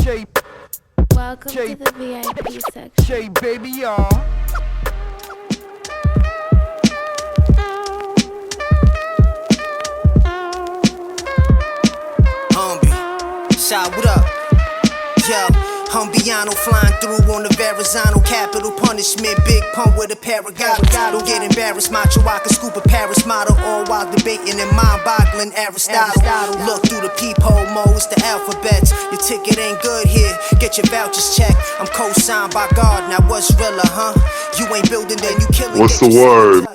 Welcome to the VIP section. Shay, baby, y'all. Shot, what up? Yo, Humbiano flying through on the Verrazano, capital punishment, big pump with a paragon. Don't get embarrassed, macho, I can scoop a Paris model, all while debating and mind-boggling Aristotle. Look through the peephole mode, it's the alphabets. Your ticket ain't good here, get your vouchers checked. I'm co-signed by God, now what's realer, huh? You ain't building, then you killing. What's the word?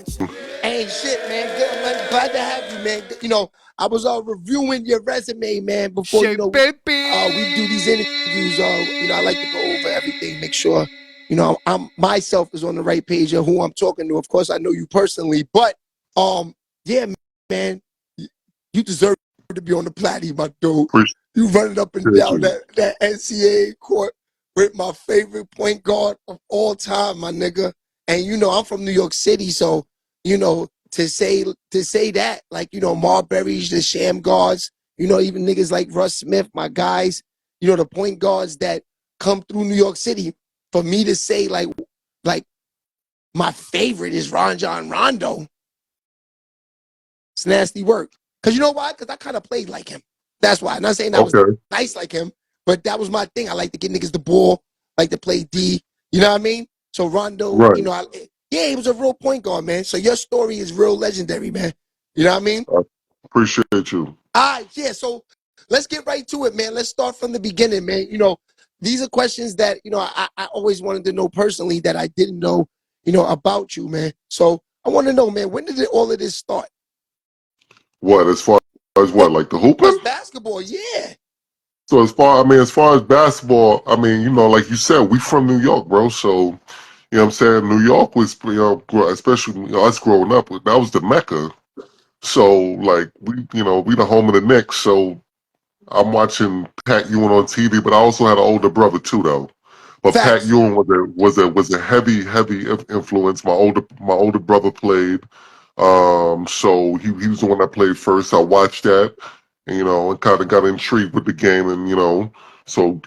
Ain't shit, man. Good, man. Glad to have you, man. You know, I was reviewing your resume, man, before Shay, baby. we do these interviews. I like to go over everything, make sure I'm myself is on the right page of who I'm talking to. Of course, I know you personally, but yeah, man, you deserve to be on the platy, my dude. You running up and down that NCAA court with my favorite point guard of all time, my nigga. And I'm from New York City, so to say that, like, Marbury's, the sham guards, even niggas like Russ Smith, my guys, the point guards that come through New York City, for me to say like my favorite is Rondo. It's nasty work. Cause you know why? Cause I kind of played like him. That's why. I'm not saying I was nice like him, but that was my thing. I like to get niggas the ball, like to play D. You know what I mean? So Rondo, right. he was a real point guard, man. So your story is real legendary, man. You know what I mean? I appreciate you. All right, yeah. So let's get right to it, man. Let's start from the beginning, man. These are questions that, I always wanted to know personally that I didn't know, about you, man. So I want to know, man, when did all of this start? What, as far as what, like the hooping? Basketball, yeah. So as far as basketball, like you said, we from New York, bro. So, what I'm saying? New York was, especially, us growing up, that was the Mecca. So, like, we the home of the Knicks. So I'm watching Pat Ewing on TV, but I also had an older brother too, though. But Facts. Pat Ewing was a heavy influence. My older brother played, so he was the one that played first. I watched that, and kind of got intrigued with the game, and so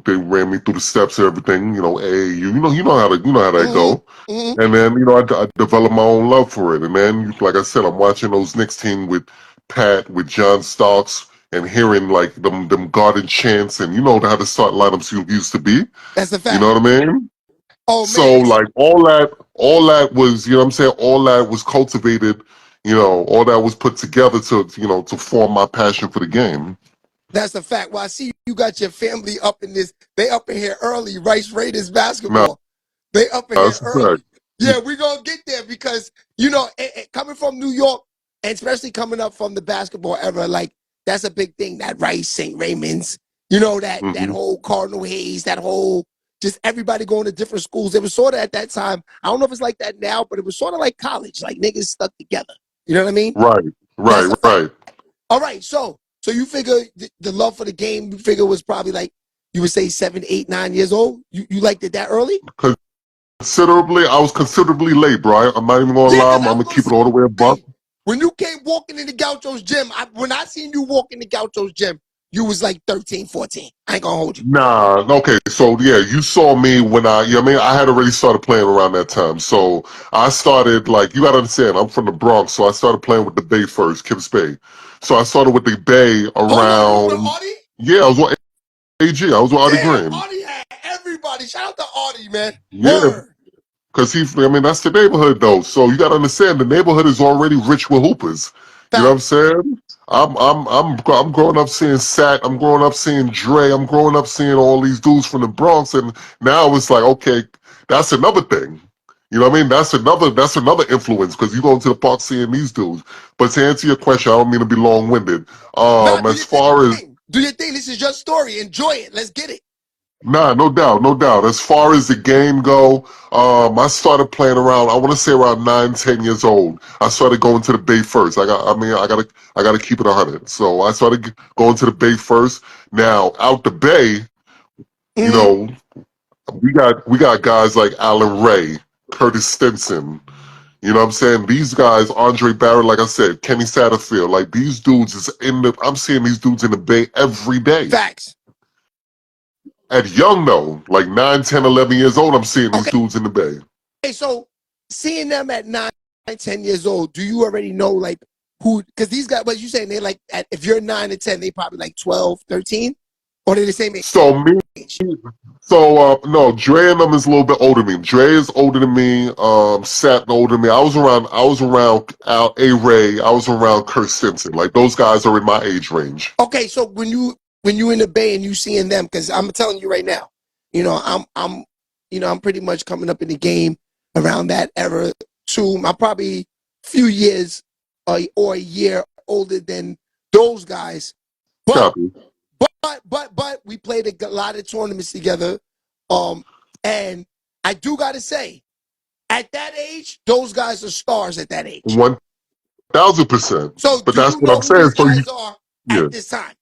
they ran me through the steps and everything. AAU, you know how that go. Mm-hmm. And then I developed my own love for it. And then, like I said, I'm watching those Knicks team with Pat, with John Starks, and hearing like them garden chants, and how the start lineups used to be. That's a fact. You know what I mean? Oh, so man. like all that was, all that was cultivated, all that was put together to form my passion for the game. That's a fact. Well, I see you got your family up in this. They up in here early. Rice Raiders basketball. They up in here early. Yeah, we're going to get there because, coming from New York, and especially coming up from the basketball era, like, that's a big thing, that Rice, St. Raymond's, that whole Cardinal Hayes, that whole, just everybody going to different schools. It was sort of at that time, I don't know if it's like that now, but it was sort of like college, like niggas stuck together. You know what I mean? Right. All right, so you figure the love for the game, you figure was probably like, you would say 7, 8, 9 years old? You liked it that early? I was considerably late, bro. I'm not even gonna lie. I'm gonna keep it all the way above. When you came walking in the Gauchos gym, when I seen you walk in the Gauchos gym, you was like 13, 14. I ain't gonna hold you. Nah, okay. So yeah, you saw me when I had already started playing around that time. So I started, like, you gotta understand, I'm from the Bronx, so I started playing with the Bay first, Kips Bay. So I started with the Bay around. You with Audie? Yeah, I was with AG. I was with Audie Graham. Audie had everybody. Shout out to Audie, man. Yeah. Word. Because that's the neighborhood, though. So you got to understand, the neighborhood is already rich with hoopers. You know what I'm saying? I'm growing up seeing Sack. I'm growing up seeing Dre. I'm growing up seeing all these dudes from the Bronx, and now it's like, okay, that's another thing. You know what I mean? That's another influence, because you go into the park seeing these dudes. But to answer your question, I don't mean to be long-winded. As far as do your thing, this is your story. Enjoy it. Let's get it. Nah, no doubt. As far as the game go, I started playing around. I want to say around 9, 10 years old. I started going to the Bay first. I gotta keep it 100. So I started going to the Bay first. Now out the Bay, we got guys like Alan Ray, Curtis Stinson. You know what I'm saying? These guys, Andre Barrett, like I said, Kenny Satterfield, like these dudes I'm seeing these dudes in the Bay every day. Facts. At young though, like 9, 10, 11 years old, I'm seeing these Okay, dudes in the Bay. so seeing them at 9, 10 years old, do you already know like who? Because these guys, what you saying, they're like, if you're 9 to 10, they probably like 12, 13, or they're the same So me, age. no, Dre and them is a little bit older than me. Dre is older than me. Satin older than me. I was around A Ray. I was around Kurt Simpson. Like those guys are in my age range. Okay, so when you in the Bay and you seeing them, because I'm telling you right now, I'm pretty much coming up in the game around that era too. I'm probably a few years or a year older than those guys, but Copy. but we played a lot of tournaments together, and I do got to say, at that age, those guys are stars at that age. 1,000%. So But do that's you what know I'm who saying. these So you, guys are yeah. at this time?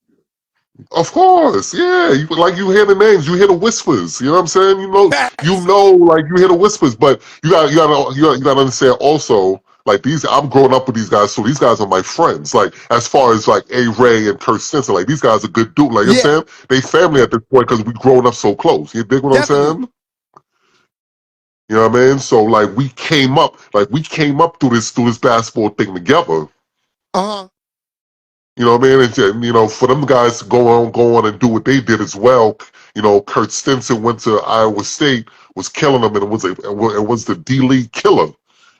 Of course, yeah. You hear the names, you hear the whispers. You know what I'm saying? Facts. Like you hear the whispers. But you gotta understand also. Like these, I'm growing up with these guys, so these guys are my friends. Like as far as like A Ray and Kurt Stinson, like these guys are good dudes. Like you know what Yeah, I'm saying, they family at this point because we grown up so close. You dig what I'm definitely. saying? You know what I mean? So like we came up through this basketball thing together. Uh-huh. You know what I mean? For them guys to go on and do what they did as well. Kurt Stinson went to Iowa State, was killing them, and it was the D-League killer.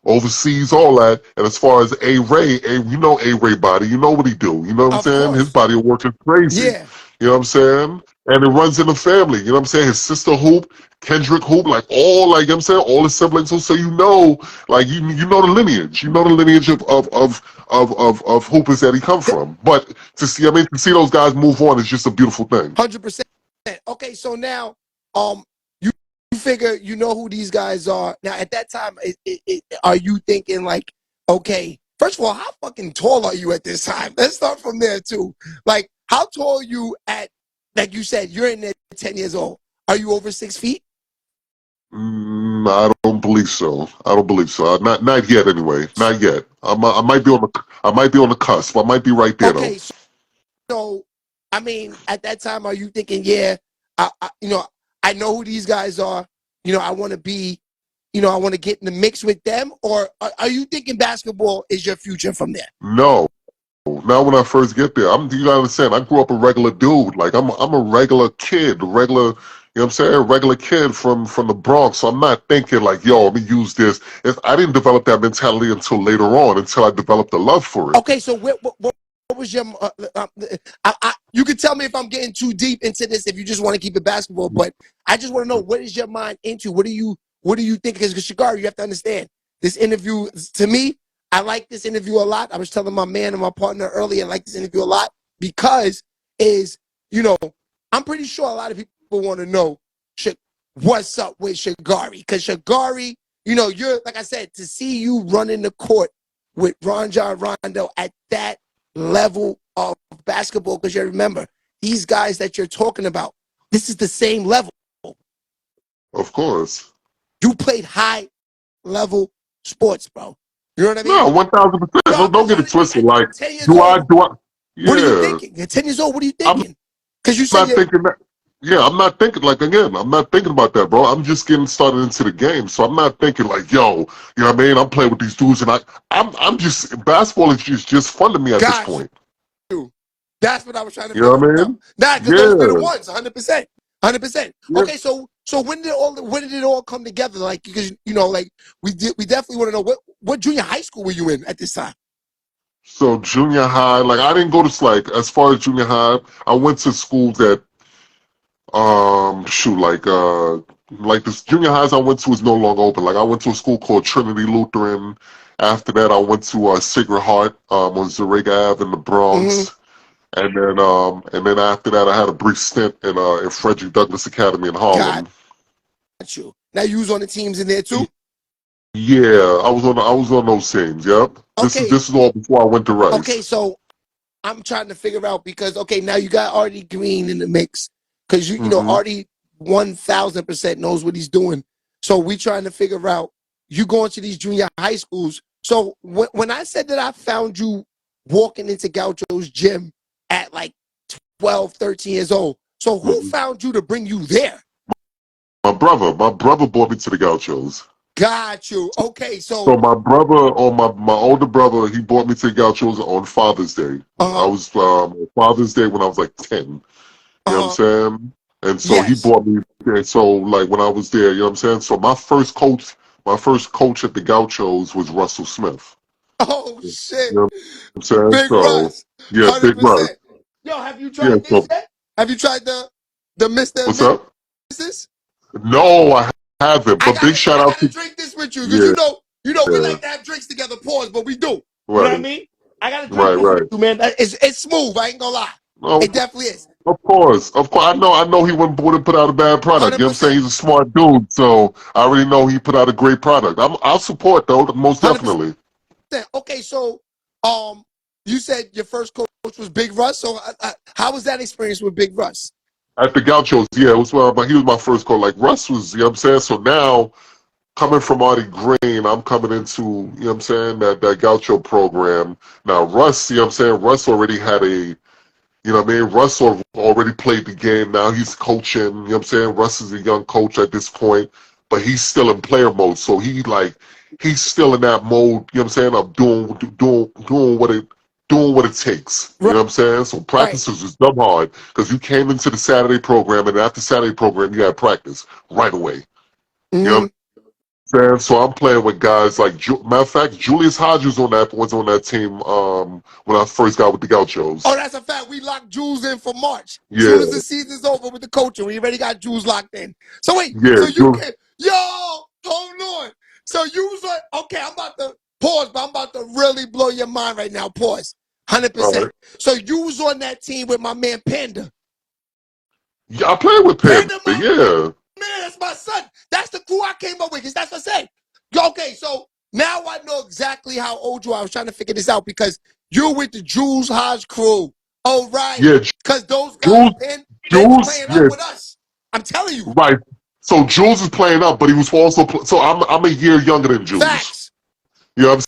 Overseas, all that. And as far as A Ray, A Ray body, you know what he do. You know what I'm Of saying? His course. body of work is crazy. Yeah. You know what I'm saying? And it runs in the family. You know what I'm saying? His sister Hoop, Kendrick Hoop, you know what I'm saying? All his siblings. So like you know the lineage. You know the lineage of hoopers that he come from. But to see those guys move on is just a beautiful thing. 100%. Okay, so now, you figure you know who these guys are. Now, at that time, are you thinking like, okay, first of all, how fucking tall are you at this time? Let's start from there too. Like, how tall are you at? Like you said, you're in there 10 years old. Are you over 6 feet? I don't believe so. I don't believe so. Not yet. Anyway, not yet. I might be on the cusp. I might be right there though. Okay, so I mean, at that time, are you thinking, yeah, I know who these guys are. I want to be, I want to get in the mix with them, or are you thinking basketball is your future from there? No. Now when I first get there, you gotta understand, I grew up a regular dude. Like I'm a regular kid, what I'm saying? Regular kid from the Bronx. So I'm not thinking like, yo, let me use this. I didn't develop that mentality until later on, until I developed a love for it. Okay, so what was your? You can tell me if I'm getting too deep into this. If you just want to keep it basketball, but I just want to know, what is your mind into? What do you think? Because Shagari, you have to understand this interview. To me, I like this interview a lot. I was telling my man and my partner earlier, I like this interview a lot because you know I'm pretty sure a lot of people want to know what's up with Shagari, because Shagari, you're, like I said, to see you running the court with Rondo at that level of basketball, because you remember, these guys that you're talking about, this is the same level. Of course. You played high level sports, bro. You know what I mean? No, 1,000%. No, I'm Don't just get trying it to, twisted. at Like, 10 years do I? old, Do I? what are you Yeah. thinking? At 10 years old, what are you I'm thinking? Because you said not you're, thinking that. Yeah, I'm not thinking like again. I'm not thinking about that, bro. I'm just getting started into the game, so I'm not thinking like, yo, you know what I mean? I'm playing with these dudes, and I'm just basketball is just fun to me at this got point. you. That's what I was trying to You know figure what I out. mean? Nah, because those be the Yeah. ones, 100%. 100%. Yeah. Okay, so when did it all come together? Like, because like we definitely want to know what junior high school were you in at this time? So junior high, like I didn't go to like as far as junior high, I went to schools that like this junior highs I went to is no longer open. Like I went to a school called Trinity Lutheran. After that, I went to Sacred Heart on Zarega Ave in the Mm-hmm. Bronx, and then after that, I had a brief stint in Frederick Douglass Academy in Got Harlem. you. Now you was on the teams in there too. Yeah, I was on those teams. Yep. This is Okay, this is all before I went to okay. Rice. So I'm trying to figure out, because okay, now you got Artie Green in the mix, because Hmm. Artie 1,000% knows what he's doing. So we trying to figure out, you going to these junior high schools. So when I said that I found you walking into Gauchos gym at like 12, 13 years old, So who found you to bring you there? My brother brought me to the Gauchos. Got you. Okay, So my brother, or my older brother, he brought me to the Gauchos on Father's Day. I was Father's Day when I was like 10. You know what I'm saying? And so he yes. brought me there. So like when I was there, you know what I'm saying? So my first coach at the Gauchos was Russell Smith. Oh You shit. know what I'm saying? Big So Russ. yeah, Big Russ. 100%. Yo, have you Yeah, tried this so yet? Have you tried the Mr. and what's up? Mrs.? No, I haven't. I But big gotta shout I out gotta to drink this with you because yeah, we yeah, like to have drinks together, pause, but we do. You know what I right, mean? I gotta drink right, this with right. you, man. It's smooth, I ain't gonna lie. No, It definitely is. of course, of course. I know he wouldn't put out a bad product. You know what I'm saying? 100%. He's a smart dude, so I already know he put out a great product. I'll support though, most 100%. definitely. Okay, so you said your first coach was Big Russ. So how was that experience with Big Russ? At the Gauchos, yeah, it was but he was my first call. Like Russ was, you know what I'm saying? So now coming from Artie Green, I'm coming into, you know what I'm saying, that Gaucho program. Now Russ, you know what I'm saying, Russ already had a, you know what I mean? Russ already played the game. Now he's coaching. You know what I'm saying? Russ is a young coach at this point, but he's still in player mode. So he's still in that mode, you know what I'm saying, of doing what it takes. You know what I'm saying? So Right. practices is dumb hard because you came into the Saturday program, and after Saturday program you had practice right away. You know what Mm-hmm. I'm saying? So I'm playing with guys like, matter of fact, Julius Hodges was on that team when I first got with the Oh, Gauchos. that's a fact. We locked Jules in for March. Soon as Yeah. the season's over with the coaching, we already got Jules locked in. So wait, Yeah, so you can hold on. So you was like, okay, I'm about to pause, but I'm about to really blow your mind right now. Pause. all 100%. right. So you was on that team with my man Panda. Yeah, I played with Panda. Panda, my Yeah, man, that's my son. That's the crew I came up with, because that's what I said. Okay, so now I know exactly how old you are. I was trying to figure this out because you're with the Jules Hodge crew. Oh, right. yeah. Because those guys, Jules, man, they was Jules, playing up yeah, with us. I'm telling you. right. So Jules is playing up, but he was also so I'm a year younger than Jules. Facts. You know what I'm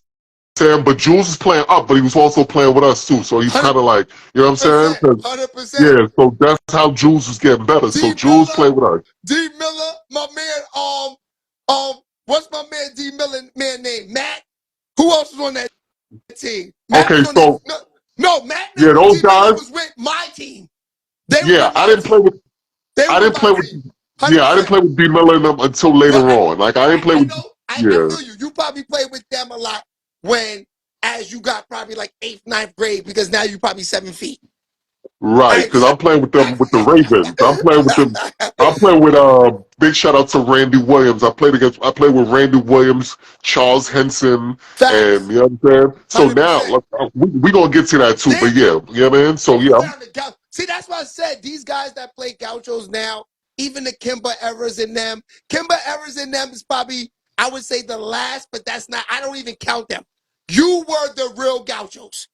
saying? But Jules is playing up, but he was also playing with us too. So he's kind of like, you know what I'm saying? 100%. 'Cause, 100%. yeah, so that's how Jules was getting better. So D Jules Miller, played with us. D Miller, my man, what's my man D Miller man name? Matt? Who else was on that team? Matt Okay, was on that. so No, Matt yeah, and those D Miller guys. was with my team. They was Yeah, with my team. They was I with didn't my play with. team. Yeah, I didn't 100%. play with D Miller and them until No, later on. Like I didn't play I with. know. I Yeah, feel you. You probably played with them a lot as you got probably like 8th, 9th grade, because now you probably 7 feet. right, I because I'm playing with them with the Ravens. I'm playing with them. feel I'm playing with big shout out to Randy Williams. I played with Randy Williams, Charles Henson, and Facts. you know what I'm saying? So now 100%. we gonna get to that too, but Then yeah, you know what I mean? So yeah, around the Gauchos. See, that's why I said these guys that play Gauchos now, even the Kimber errors in them, Kimber errors in them is probably, I would say, the last, but that's not, I don't even count them. You were the real Gauchos.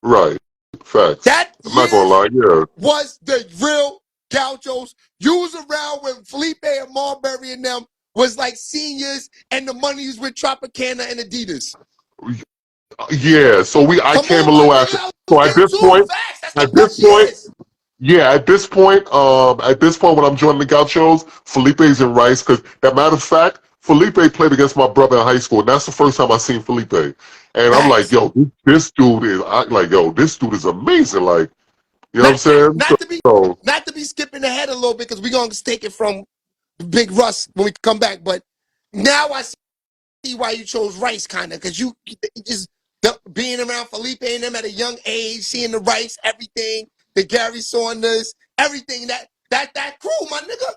right, facts. That I'm not gonna years lie, yeah. was the real Gauchos. You was around when Felipe and Marbury and them was like seniors, and the money was with Tropicana and Adidas. Yeah, so I Come came on, a my little nigga, after. I was So there too. Facts. That's the at this best point, years. yeah, at this point when I'm joining the Gauchos, Felipe's in Rice, because that matter of fact, Felipe played against my brother in high school, and that's the first time I seen Felipe. And I'm like, Facts. yo, this dude is amazing. Like, you know what I'm Not, not, saying? not to be So not to be skipping ahead a little bit, because we're gonna take it from Big Russ when we come back. But now I see why you chose Rice, kind of, because you just being around Felipe and them at a young age, seeing the Rice, everything, the Gary Saunders, everything, that crew, my nigga.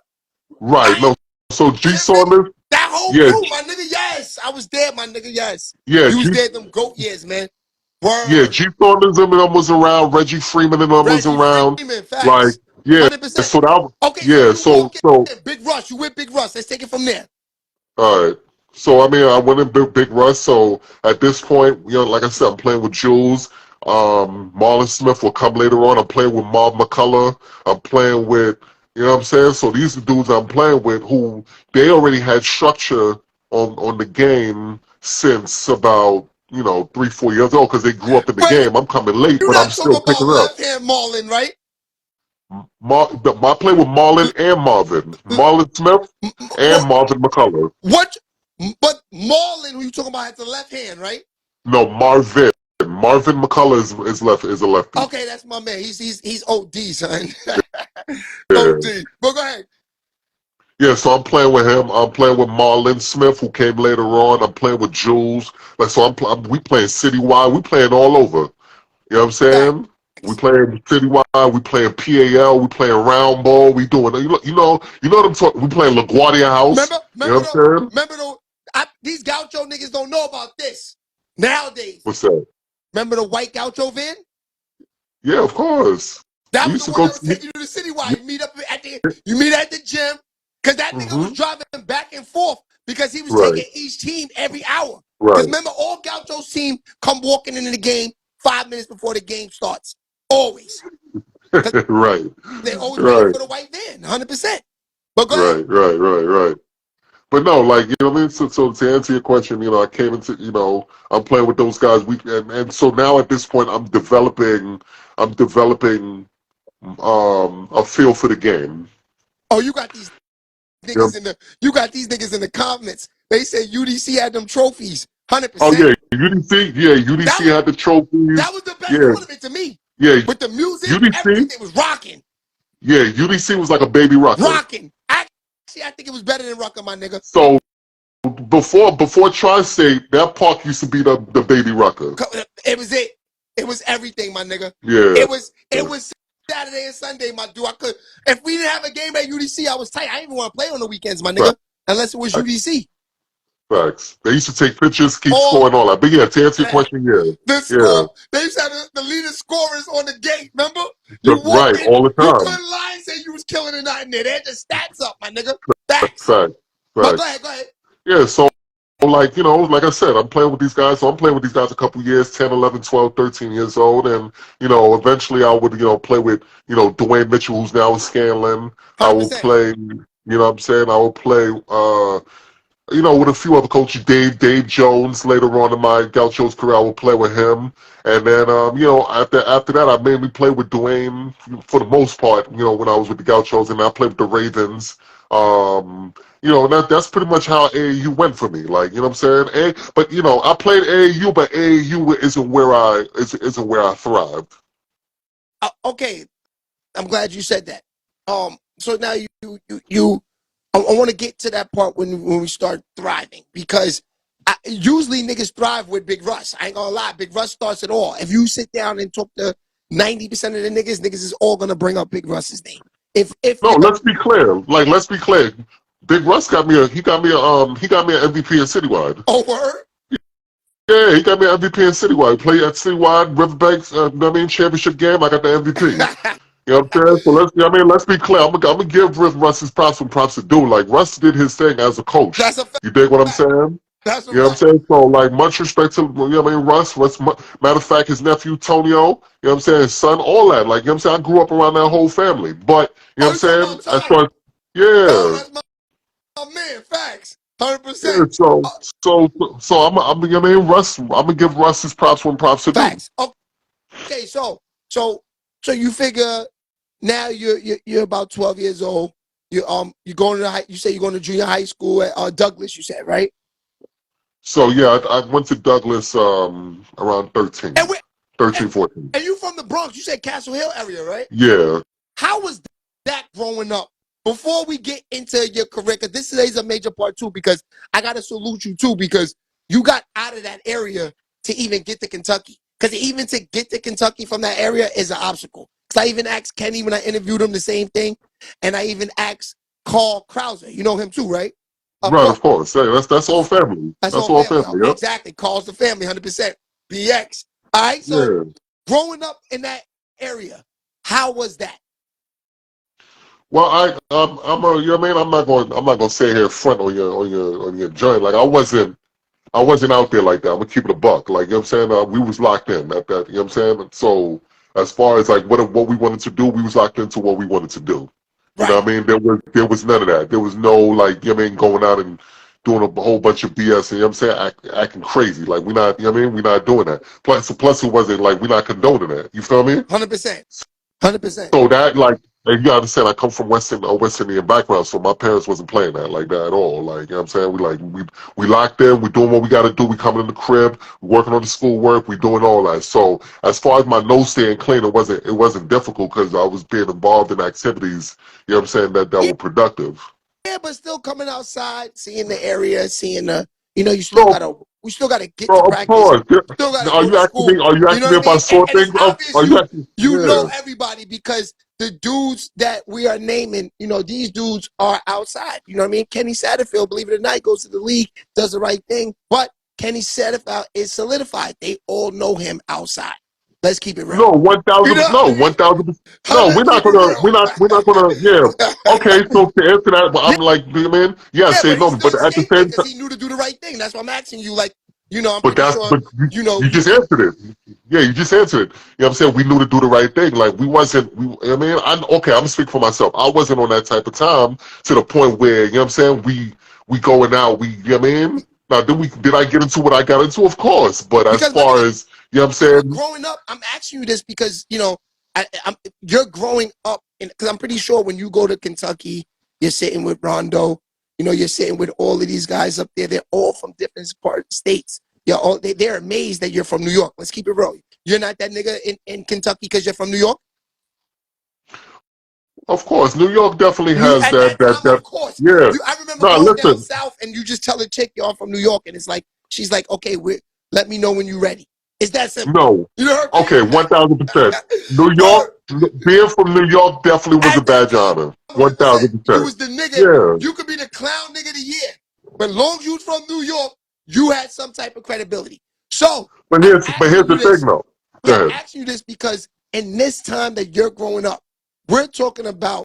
right, I no. So G Kiffin, Saunders, that whole yeah, crew, my nigga. Yes, I was there, my nigga. Yes, yeah, you was G there them GOAT years, man. Yeah, Word. G Saunders and them was around. Reggie Freeman and them was Reggie around. Freeman, Like, facts. yeah. 100%. So that, Okay, so yeah. you walk So, in, Big Russ. You with Big Russ. Let's take it from there. all right. So I mean, I went in Big Russ. So at this point, you know, like I said, I'm playing with Jules. Marlon Smith will come later on. I'm playing with Marv McCullough. I'm playing with, you know what I'm saying. So these are dudes I'm playing with who they already had structure on the game since about 3-4 years old because they grew up in the Wait, game. I'm coming late, you're but I'm not talking still picking about up. left hand Marlon, right? I play with Marlon and Marvin. Marlon Smith and Marvin McCullough. What? But Marlon, who you talking about, has the left hand, right? No, Marvin. Marvin McCullough is a lefty. Okay, that's my man. He's OD, son. Yeah. OD. But go ahead. Yeah, so I'm playing with him. I'm playing with Marlon Smith, who came later on. I'm playing with Jules. Like, so we playing citywide. We playing all over. You know what I'm saying? We playing citywide. We playing PAL. We playing round ball. We doing you know what I'm talking. We playing LaGuardia House. You know what I'm saying? Remember though, these Gaucho niggas don't know about this nowadays. What's that? Remember the white Gaucho van? Yeah, of course. That We was used the to one go. that was taking you to the citywide. You meet at the gym. Because that nigga was driving back and forth because he was taking each team every hour. Because remember, all Gauchos team come walking into the game 5 minutes before the game starts. Always. Right. They always waiting for the white van, 100%. But go ahead. Right. But no, like, you know what I mean? So to answer your question, you know, I came into, you know, I'm playing with those guys. And so now at this point, I'm developing a feel for the game. Oh, you got these niggas in the comments. They say UDC had them trophies, 100%. Oh yeah, UDC had the trophies. That was the best tournament to me. Yeah, with the music, UDC, everything was rocking. Yeah, UDC was like a baby Rucker. Rocking. Actually, I think it was better than Rucker, my nigga. So before Tri-State, that park used to be the baby Rucker. It was it. It was everything, my nigga. Yeah. It was Saturday and Sunday, my dude. If we didn't have a game at UDC, I was tight. I didn't even want to play on the weekends, my nigga, unless it was UDC. Facts. They used to take pictures, keep scoring, all that. But yeah, to answer your question, the score, they used to have the leading scorers on the gate. Remember? You right, all the time. You couldn't lie and say you was killing a night in there. They had the stats up, my nigga. Facts. Facts. But go ahead. Yeah, so like, you know, like I said, I'm playing with these guys. So I'm playing with these guys a couple years, 10, 11, 12, 13 years old. And, you know, eventually I would, you know, play with, you know, Dwayne Mitchell, who's now in Scanlon. 100%. I will play, you know what I'm saying? I will play, you know, with a few other coaches, Dave Jones, later on in my Gauchos career, I will play with him. And then, you know, after that, I mainly played with Dwayne for the most part, you know, when I was with the Gauchos, and I played with the Ravens. You know, that's pretty much how AAU went for me. Like, you know what I'm saying? But, you know, I played AAU, but AAU isn't where I thrived. Okay. I'm glad you said that. So now I want to get to that part when we start thriving, because usually niggas thrive with Big Russ. I ain't gonna lie, Big Russ starts it all. If you sit down and talk to 90% of the niggas is all gonna bring up Big Russ's name. Let's be clear. Like, let's be clear. Big Russ got me an MVP in Citywide. Oh, word? Yeah, he got me an MVP in Citywide. Played at Citywide, Riverbanks, championship game. I got the MVP. You know what I'm saying? So let's be clear. I'm gonna give Russ his props when props to do. Like, Russ did his thing as a coach. That's a fact. You dig what I'm saying? That's a you know what I'm saying? So, like, much respect to, you know what I mean, Russ. Matter of fact, his nephew Tonio, you know what I'm saying, his son, all that. Like, you know what I'm saying? I grew up around that whole family. But, you know what I'm saying? As far as, that's my man, facts. 100%. Yeah, so I'm you know what I mean, Russ. I'm gonna give Russ his props when props to do. Facts. Okay, so you figure now you're about 12 years old. You're going to you say you're going to junior high school at Douglas. You said, right? So yeah, I went to Douglas around 13, 14. And you from the Bronx? You said Castle Hill area, right? Yeah. How was that growing up? Before we get into your career, because this is a major part too, because I gotta salute you too, because you got out of that area to even get to Kentucky. Because even to get to Kentucky from that area is an obstacle. Because I even asked Kenny when I interviewed him the same thing, and I even asked Carl Krauser. You know him too, right? Right, of course. Hey, that's all family. That's all family. Yep. Exactly. Carl's the family, 100%. BX. All right. So growing up in that area, how was that? Well, I'm you know what I mean? I'm not gonna say here front on your joint. Like, I wasn't out there like that. I'm gonna keep it a buck. Like, you know what I'm saying? We was locked in at that, you know what I'm saying? So as far as like what we wanted to do, we was locked into what we wanted to do. You know what I mean? There was none of that. There was no, like, you know what I mean, going out and doing a whole bunch of BS, you know what I'm saying, acting crazy. Like, we're not, you know what I mean? We're not doing that. Plus it wasn't like, we're not condoning that. You feel me? 100%. 100%. So that, like, And you gotta understand, I come from West Indian background, so my parents wasn't playing that like that at all. Like, you know what I'm saying? We locked in, we doing what we gotta do, we coming in the crib, we working on the schoolwork, we doing all that. So as far as my nose staying clean, it wasn't difficult because I was being involved in activities, you know what I'm saying, that Yeah, were productive. yeah, but still coming outside, seeing the area, seeing the, No, we still gotta get bro, to of practice, course. Yeah. still gotta Are go you to asking me school. are you You know asking what me I if I mean? saw And it's things up? obvious Are you asking you know yeah. everybody because the dudes that we are naming, these dudes are outside. You know what I mean? Kenny Satterfield, believe it or not, goes to the league, does the right thing, but Kenny Satterfield is solidified. They all know him outside. Let's keep it real. No, You know 1,000. what No, I mean? 1,000. No, Let's keep it real. we're not gonna. Yeah. Okay. So to answer that, but Yeah, I'm like, man, yeah, yeah, say but he no, but still at the stayed there same because time, he knew to do the right thing. That's why I'm asking you. Like, I'm but pretty that's sure, but you you. just answered it. Yeah, you just answered it. You know what I'm saying? We knew to do the right thing. Like we wasn't. I mean, okay. I'm speaking for myself. I wasn't on that type of time to the point where you know what I'm saying. We going out. You know what I mean? Now, did I get into what I got into? Of course. But as Because let me far as you know what I'm you're saying, growing up. I'm asking you this because you're growing up, because I'm pretty sure when you go to Kentucky, you're sitting with Rondo. You're sitting with all of these guys up there. They're all from different states. They're amazed that you're from New York. Let's keep it real. You're not that nigga in Kentucky because you're from New York. of course, New York definitely has At that time, of course. Yeah. I remember No, going down listen. south and you just tell a chick you're from New York, and it's like she's like, okay, let me know when you're ready. It's that simple. No. You heard Okay, me? 1,000%. New York, Word. being from New York definitely was a At that badge of time, honor. 100%. You 1,000%. was the nigga. Yeah. You could be the clown nigga of the year. But as long as you was from New York, you had some type of credibility. So I'm But asking here's you the thing this. though. Go Yeah, I'm ahead. asking you this because in this time that you're growing up, we're talking about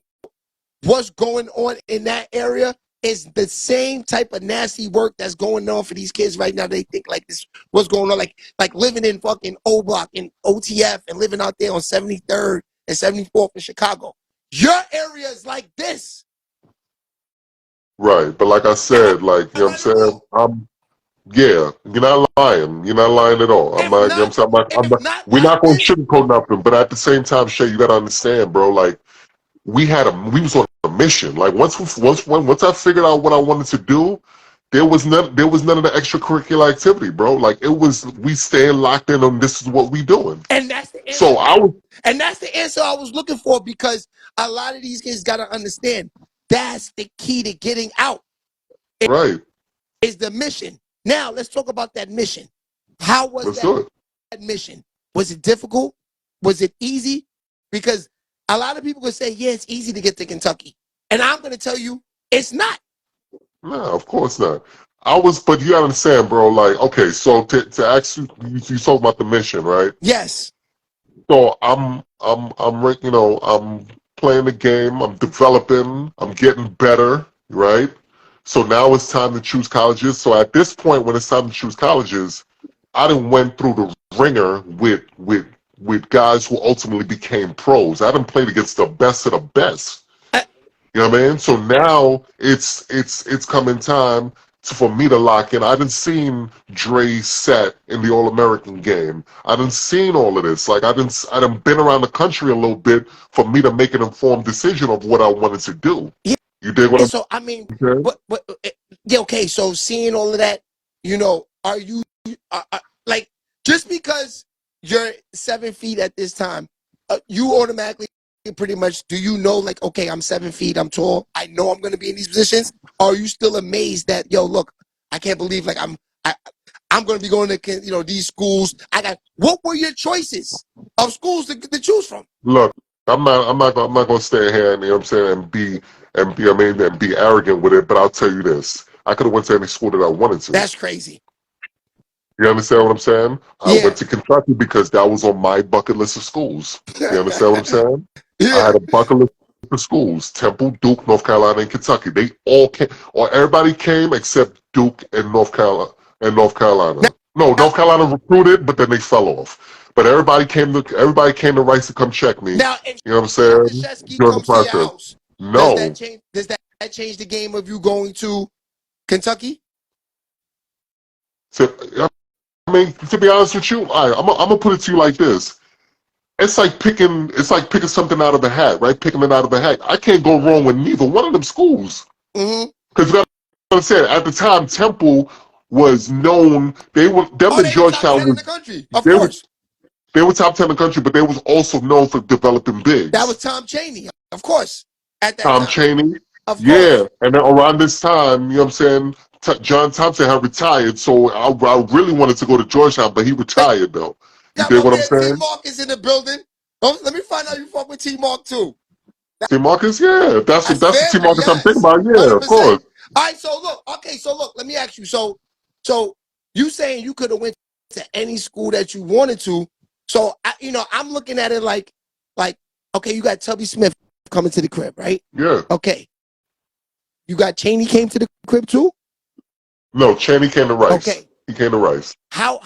what's going on in that area is the same type of nasty work that's going on for these kids right now. They think like this, what's going on, like living in fucking O Block in OTF and living out there on 73rd and 74th in Chicago. Your area is like this. Right. But like I Am said, like, you I know what I'm right or saying? wrong? Yeah, you're not lying. You're not lying at all. I'm If not, you know what I'm not, saying? if not We're like not going to this, sugarcoat nothing, but at the same time, Shay, you got to understand, bro, like, we was on a mission. Like once I figured out what I wanted to do, there was none of the extracurricular activity, bro. Like it was we staying locked in on this is what we doing. and that's the answer. So I was And that's the answer I was looking for because a lot of these kids got to understand that's the key to getting out. right. Is the mission. Now let's talk about that mission. How was Let's do it. that mission? Was it difficult? Was it easy? Because a lot of people could say, yeah, it's easy to get to Kentucky. And I'm going to tell you, it's not. No, of course not. But you gotta understand, bro. Like, okay, so to actually, you talk about the mission, right? Yes. So I'm playing the game. I'm developing. I'm getting better, right? So now it's time to choose colleges. So at this point, when it's time to choose colleges, I done went through the ringer with guys who ultimately became pros. I done played against the best of the best. Uh, You know what I mean? So now it's coming time for me to lock in. I done seen Dre set in the All American game. I done seen all of this. Like I done been around the country a little bit for me to make an informed decision of what I wanted to do. yeah. You dig what I'm So, I mean, saying? yeah, okay. So seeing all of that, are you like, just because you're 7 feet at this time, you automatically pretty much, do you know, like, okay, I'm 7 feet, I'm tall, I know I'm going to be in these positions? Or are you still amazed that, yo, look, I can't believe like I'm going to be going to, these schools. What were your choices of schools to choose from? Look, I'm not gonna stay here and you know what I'm saying I mean and be arrogant with it, but I'll tell you this. I could have went to any school that I wanted to. That's crazy. You understand what I'm saying? I Yeah. went to Kentucky because that was on my bucket list of schools. You understand what I'm saying? I Yeah. had a bucket list of schools: Temple, Duke, North Carolina, and Kentucky. They all came, or everybody came except Duke and North Carolina. No, Now, North Carolina recruited, but then they fell off. But everybody came to Rice to come check me. now, if You know what I'm Sam saying? Krzyzewski During the comes to your process. house, does that No, change? Does that change the game of you going to Kentucky? to, I mean, to be honest with you, I'm gonna put it to you like this. it's like picking something out of a hat, right? Picking it out of a hat. I can't go wrong with neither one of them schools. Mm-hmm. Because you got to understand, at the time, Temple was known. They were them Oh, and they were top Georgetown 10 in was the country, of they were course. they were top 10 in the country, but they was also known for developing That was bigs. Tom Chaney, of course, at that Tom time. Chaney, Of yeah, course. and then around this time, you know what I'm saying, John Thompson had retired, so I really wanted to go to Georgetown, but he retired though. You Got dig my what I'm man T saying? Marcus in the building. Oh, let me find out you fuck with T Mark too. T Marcus, yeah, That's that's the T family, Marcus I'm thinking yes. about, yeah, of 100%. course. All right, so look, let me ask you. So you saying you could have went to any school that you wanted to. So I'm looking at it like, okay, you got Tubby Smith coming to the crib, right? Yeah. Okay. You got Chaney came to the crib too? No, Chaney came to Rice. Okay. He came to Rice. How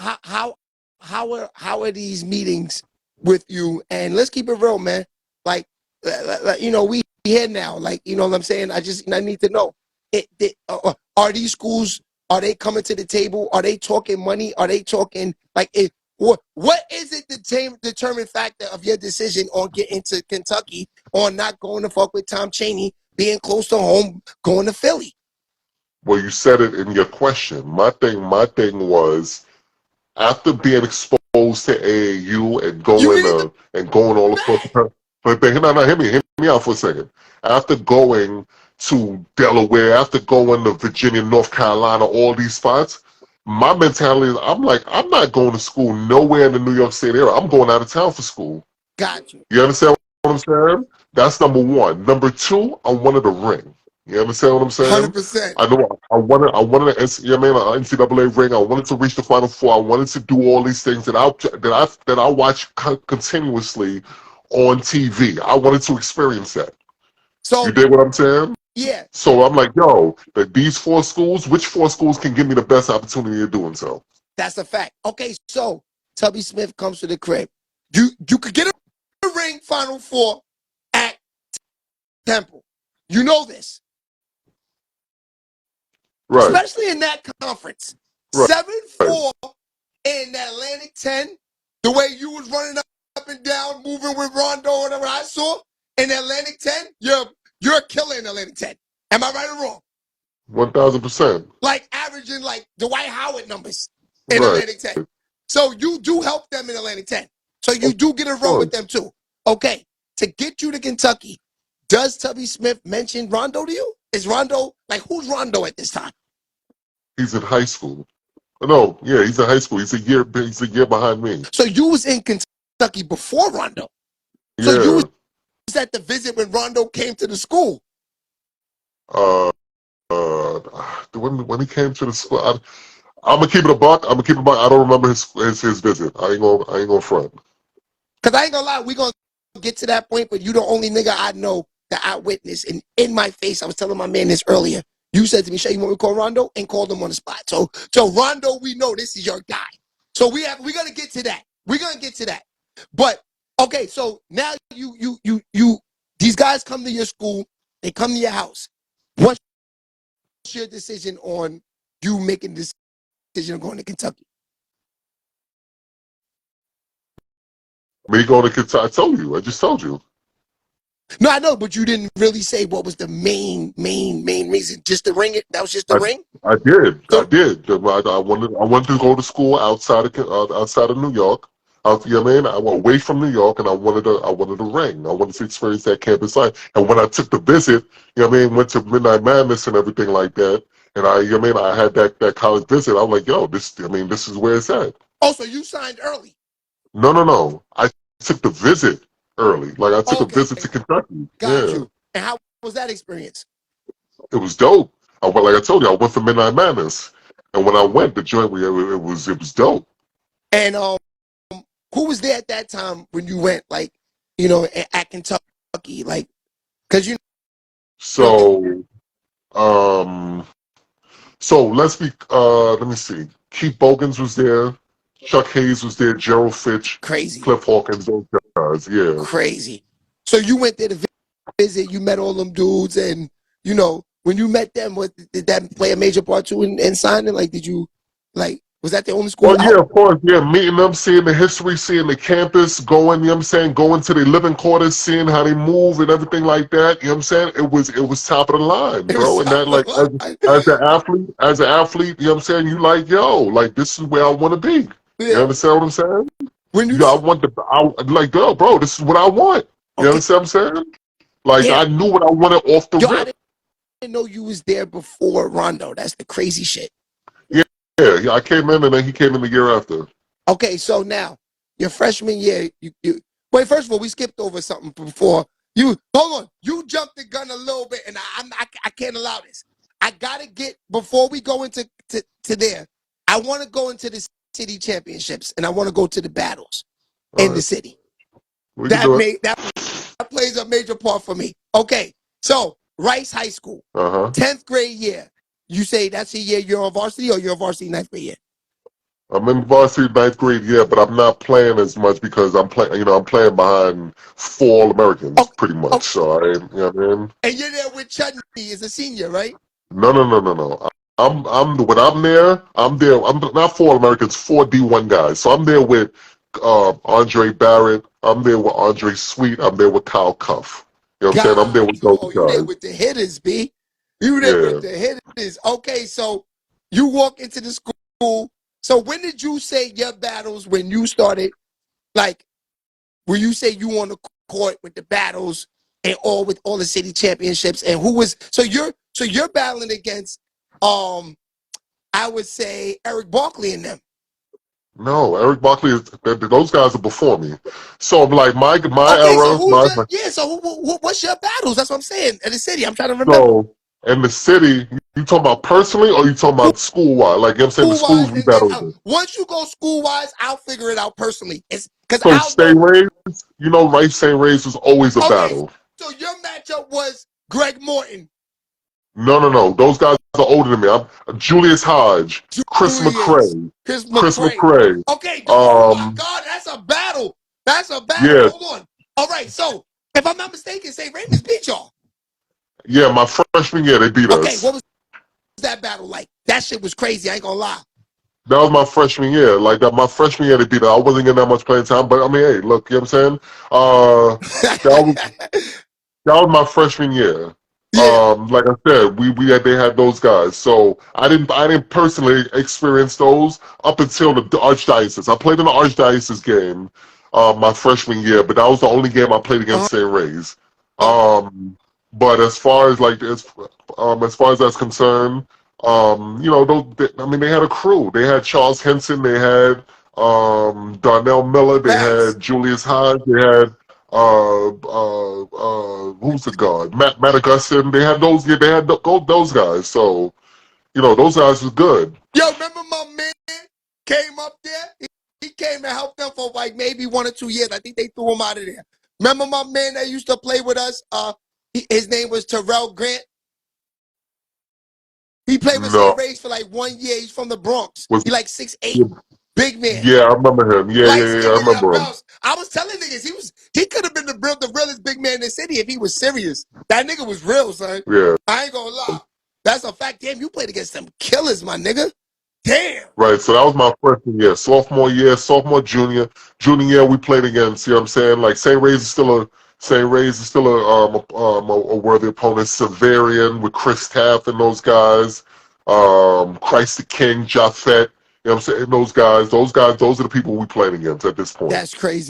are these meetings with you? And let's keep it real, man. Like, we here now. Like, you know what I'm saying? I need to know. Are these schools? Are they coming to the table? Are they talking money? Are they talking like it? What is it the determined factor of your decision on getting to Kentucky, on not going to fuck with Tom Chaney, being close to home, going to Philly? Well, you said it in your question. My thing was after being exposed to AAU and You needed the going all across the man. country. But no, hear me out for a second. After going to Delaware, after going to Virginia, North Carolina, all these spots, my mentality is I'm like, I'm not going to school nowhere in the New York State area. I'm going out of town for school. Got you. You understand what I'm saying? That's number one. Number two, I wanted a ring. You understand what I'm saying? 100%. I wanted an NCAA ring. I wanted to reach the Final Four. I wanted to do all these things that I watch continuously on TV. I wanted to experience that. You So dig what I'm saying? yeah, So I'm like, yo, these four schools, which four schools can give me the best opportunity of doing so? that's a fact. Okay, so Tubby Smith comes to the crib. You could get a ring Final Four at Temple. You know this, Right, especially in that conference. right, right. 7-4 in the Atlantic 10. The way you was running up and down, moving with Rondo, whatever I saw in the Atlantic 10, you're a killer in the Atlantic 10. Am I right or wrong? 1,000%. Like averaging like Dwight Howard numbers in Right. Atlantic 10. So you do help them in Atlantic 10. So you Of do get a run with course. them too. Okay. To get you to Kentucky, does Tubby Smith mention Rondo to you? Is Rondo, like, who's Rondo at this time? He's in high school. No, yeah, he's in high school. He's a year behind me. So you was in Kentucky before Rondo. So you Yeah. was at the visit when Rondo came to the school. Uh, when he came to the school, I'm gonna keep it a buck. I'm gonna keep it a buck. I don't remember his visit. I ain't gonna front. Because I ain't gonna lie, we gonna get to that point, but you the only nigga I know that I witnessed. And in my face, I was telling my man this earlier. You said to me, Shay, you want me to call Rondo? And called him on the spot. So Rondo, we know this is your guy. So we're gonna get to that. We're gonna get to that. But okay, so now you these guys come to your school, they come to your house. What's your decision on you making this decision of going to Kentucky? Me going to Kentucky. I told you. I just told you. No, I know, but you didn't really say what was the main reason. Just the ring? That was just the I ring? I did. I So, did. I wanted to go to school outside of New York. You know what I mean? I went away from New York, and I wanted a ring. I wanted to experience that campus life. And when I took the visit, you know what I mean, went to Midnight Madness and everything like that. And you know what I mean, I had that college visit. I was like, yo, this is where it's at. oh, so you signed early. No. I took the visit early. Like I took a Okay, visit to Kentucky. got Yeah, you. And how was that experience? it was dope. Like I told you, I went for Midnight Madness, and when I went, the joint it was dope. And who was there at that time when you went, like, at Kentucky? Like, because know, So um, let's be let me see. Keith Bogans was there, Chuck Hayes was there, Gerald Fitch, crazy, Cliff Hawkins, those guys. Yeah. crazy. So you went there to visit, you met all them dudes, and when you met them, did that play a major part too in signing? Like, did you, like, Was that the only Well, school yeah, out? of course, yeah. Meeting them, seeing the history, seeing the campus, going, you know what I'm saying, going to their living quarters, seeing how they move and everything like that. You know what I'm saying? It was top of the line, It was bro. And that, like, as an athlete, you know what I'm saying, you like, yo, like, this is where I want to be. You Yeah. understand what I'm saying? When you Yeah, like, yo, bro, this is what I want. You okay, understand what I'm saying? Like, yeah, I knew what I wanted off the yo, I rip. didn't know you was there before Rondo. That's the crazy shit. Yeah, I came in and then he came in the year after. Okay, so now your freshman year, you wait. First of all, we skipped over something before. You hold on. You jumped the gun a little bit, and I can't allow this. I gotta get before we go into to there. I want to go into the city championships, and I want to go to the battles All in the right, city. we can do it. That plays a major part for me. Okay, so Rice High School, Uh-huh. 10th grade year. You say that's the year you're on varsity, or you're on varsity 9th grade year? I'm in varsity ninth grade, yeah, but I'm not playing as much because I'm playing. I'm playing behind four All-Americans, Okay, pretty much. okay. So I, you know what I mean? And you're there with Chutney as a senior, right? No. When I'm there. I'm not four All-Americans, four D1 guys. So I'm there with Andre Barrett. I'm there with Andre Sweet. I'm there with Kyle Cuff. You know what I'm saying? I'm there Got with you. those Oh, you there guys. with the hitters, B. You there with Yeah. the hitters. Okay, so you walk into the school. So when did you say your battles when you started, like, when you say you on the court with the battles and all with all the city championships, and who was you're battling against I would say Eric Barkley and them. No, Eric Barkley is. Those guys are before me. So like my Okay, so era, who's your so what's your battles? That's what I'm saying. In the city, I'm trying to remember. So in the city, you talking about personally or you talking about school wide? Like, you know what I'm saying, the School wise, schools we and then battled with. once you go school wise, I'll figure it out personally. It's because So I'll St. know. Ray's, Rice St. Ray's was always a Okay, battle. so your matchup was Greg Morton, No. Those guys are older than me. I'm Julius Hodge, Chris Julius, McCray, Chris Chris McCray. McCray. Okay, oh my Um, God, that's a battle. That's a battle. yeah, Hold on. All right, so if I'm not mistaken, St. Raymond's beat y'all. yeah. My freshman year, they beat Okay, us. what was that battle like? That shit was crazy. I ain't gonna lie. That was my freshman year. Like that, my freshman year, they beat us. I wasn't getting that much playing time, but I mean, hey, look, you know what I'm saying? That was That was my freshman year. Yeah. Like I said, they had those guys. So I didn't personally experience those up until the Archdiocese. I played in the Archdiocese game my freshman year, but that was the only game I played against St. Ray's. Uh, But as far as as far as that's concerned, they had a crew. They had Charles Henson, they had Darnell Miller, they facts. had Julius Hyde, they had who's the guard? Matt Augustin. They had those. Yeah, they had those guys. So those guys was good. Yo, remember my man came up there? He came and helped them for like maybe 1 or 2 years. I think they threw him out of there. Remember my man that used to play with us? His name was Terrell Grant. He played with St. No, Ray's for like 1 year. He's from the Bronx. was He like 6'8", big man, yeah, I remember him. Yeah, light yeah, yeah, skin I nigga that remember him. bounce. I was telling niggas he could have been the realest big man in the city if he was serious. That nigga was real, son. Yeah, I ain't gonna lie. That's a fact. Damn, you played against them killers, my nigga. Damn. right. So that was my freshman year. Sophomore, junior year, we played against. You know what I'm saying? Like St. Ray's is still a worthy opponent. Severian with Chris Taft and those guys. Christ the King, Jaffet. You know what I'm saying? Those are the people we playing against at this point. That's crazy.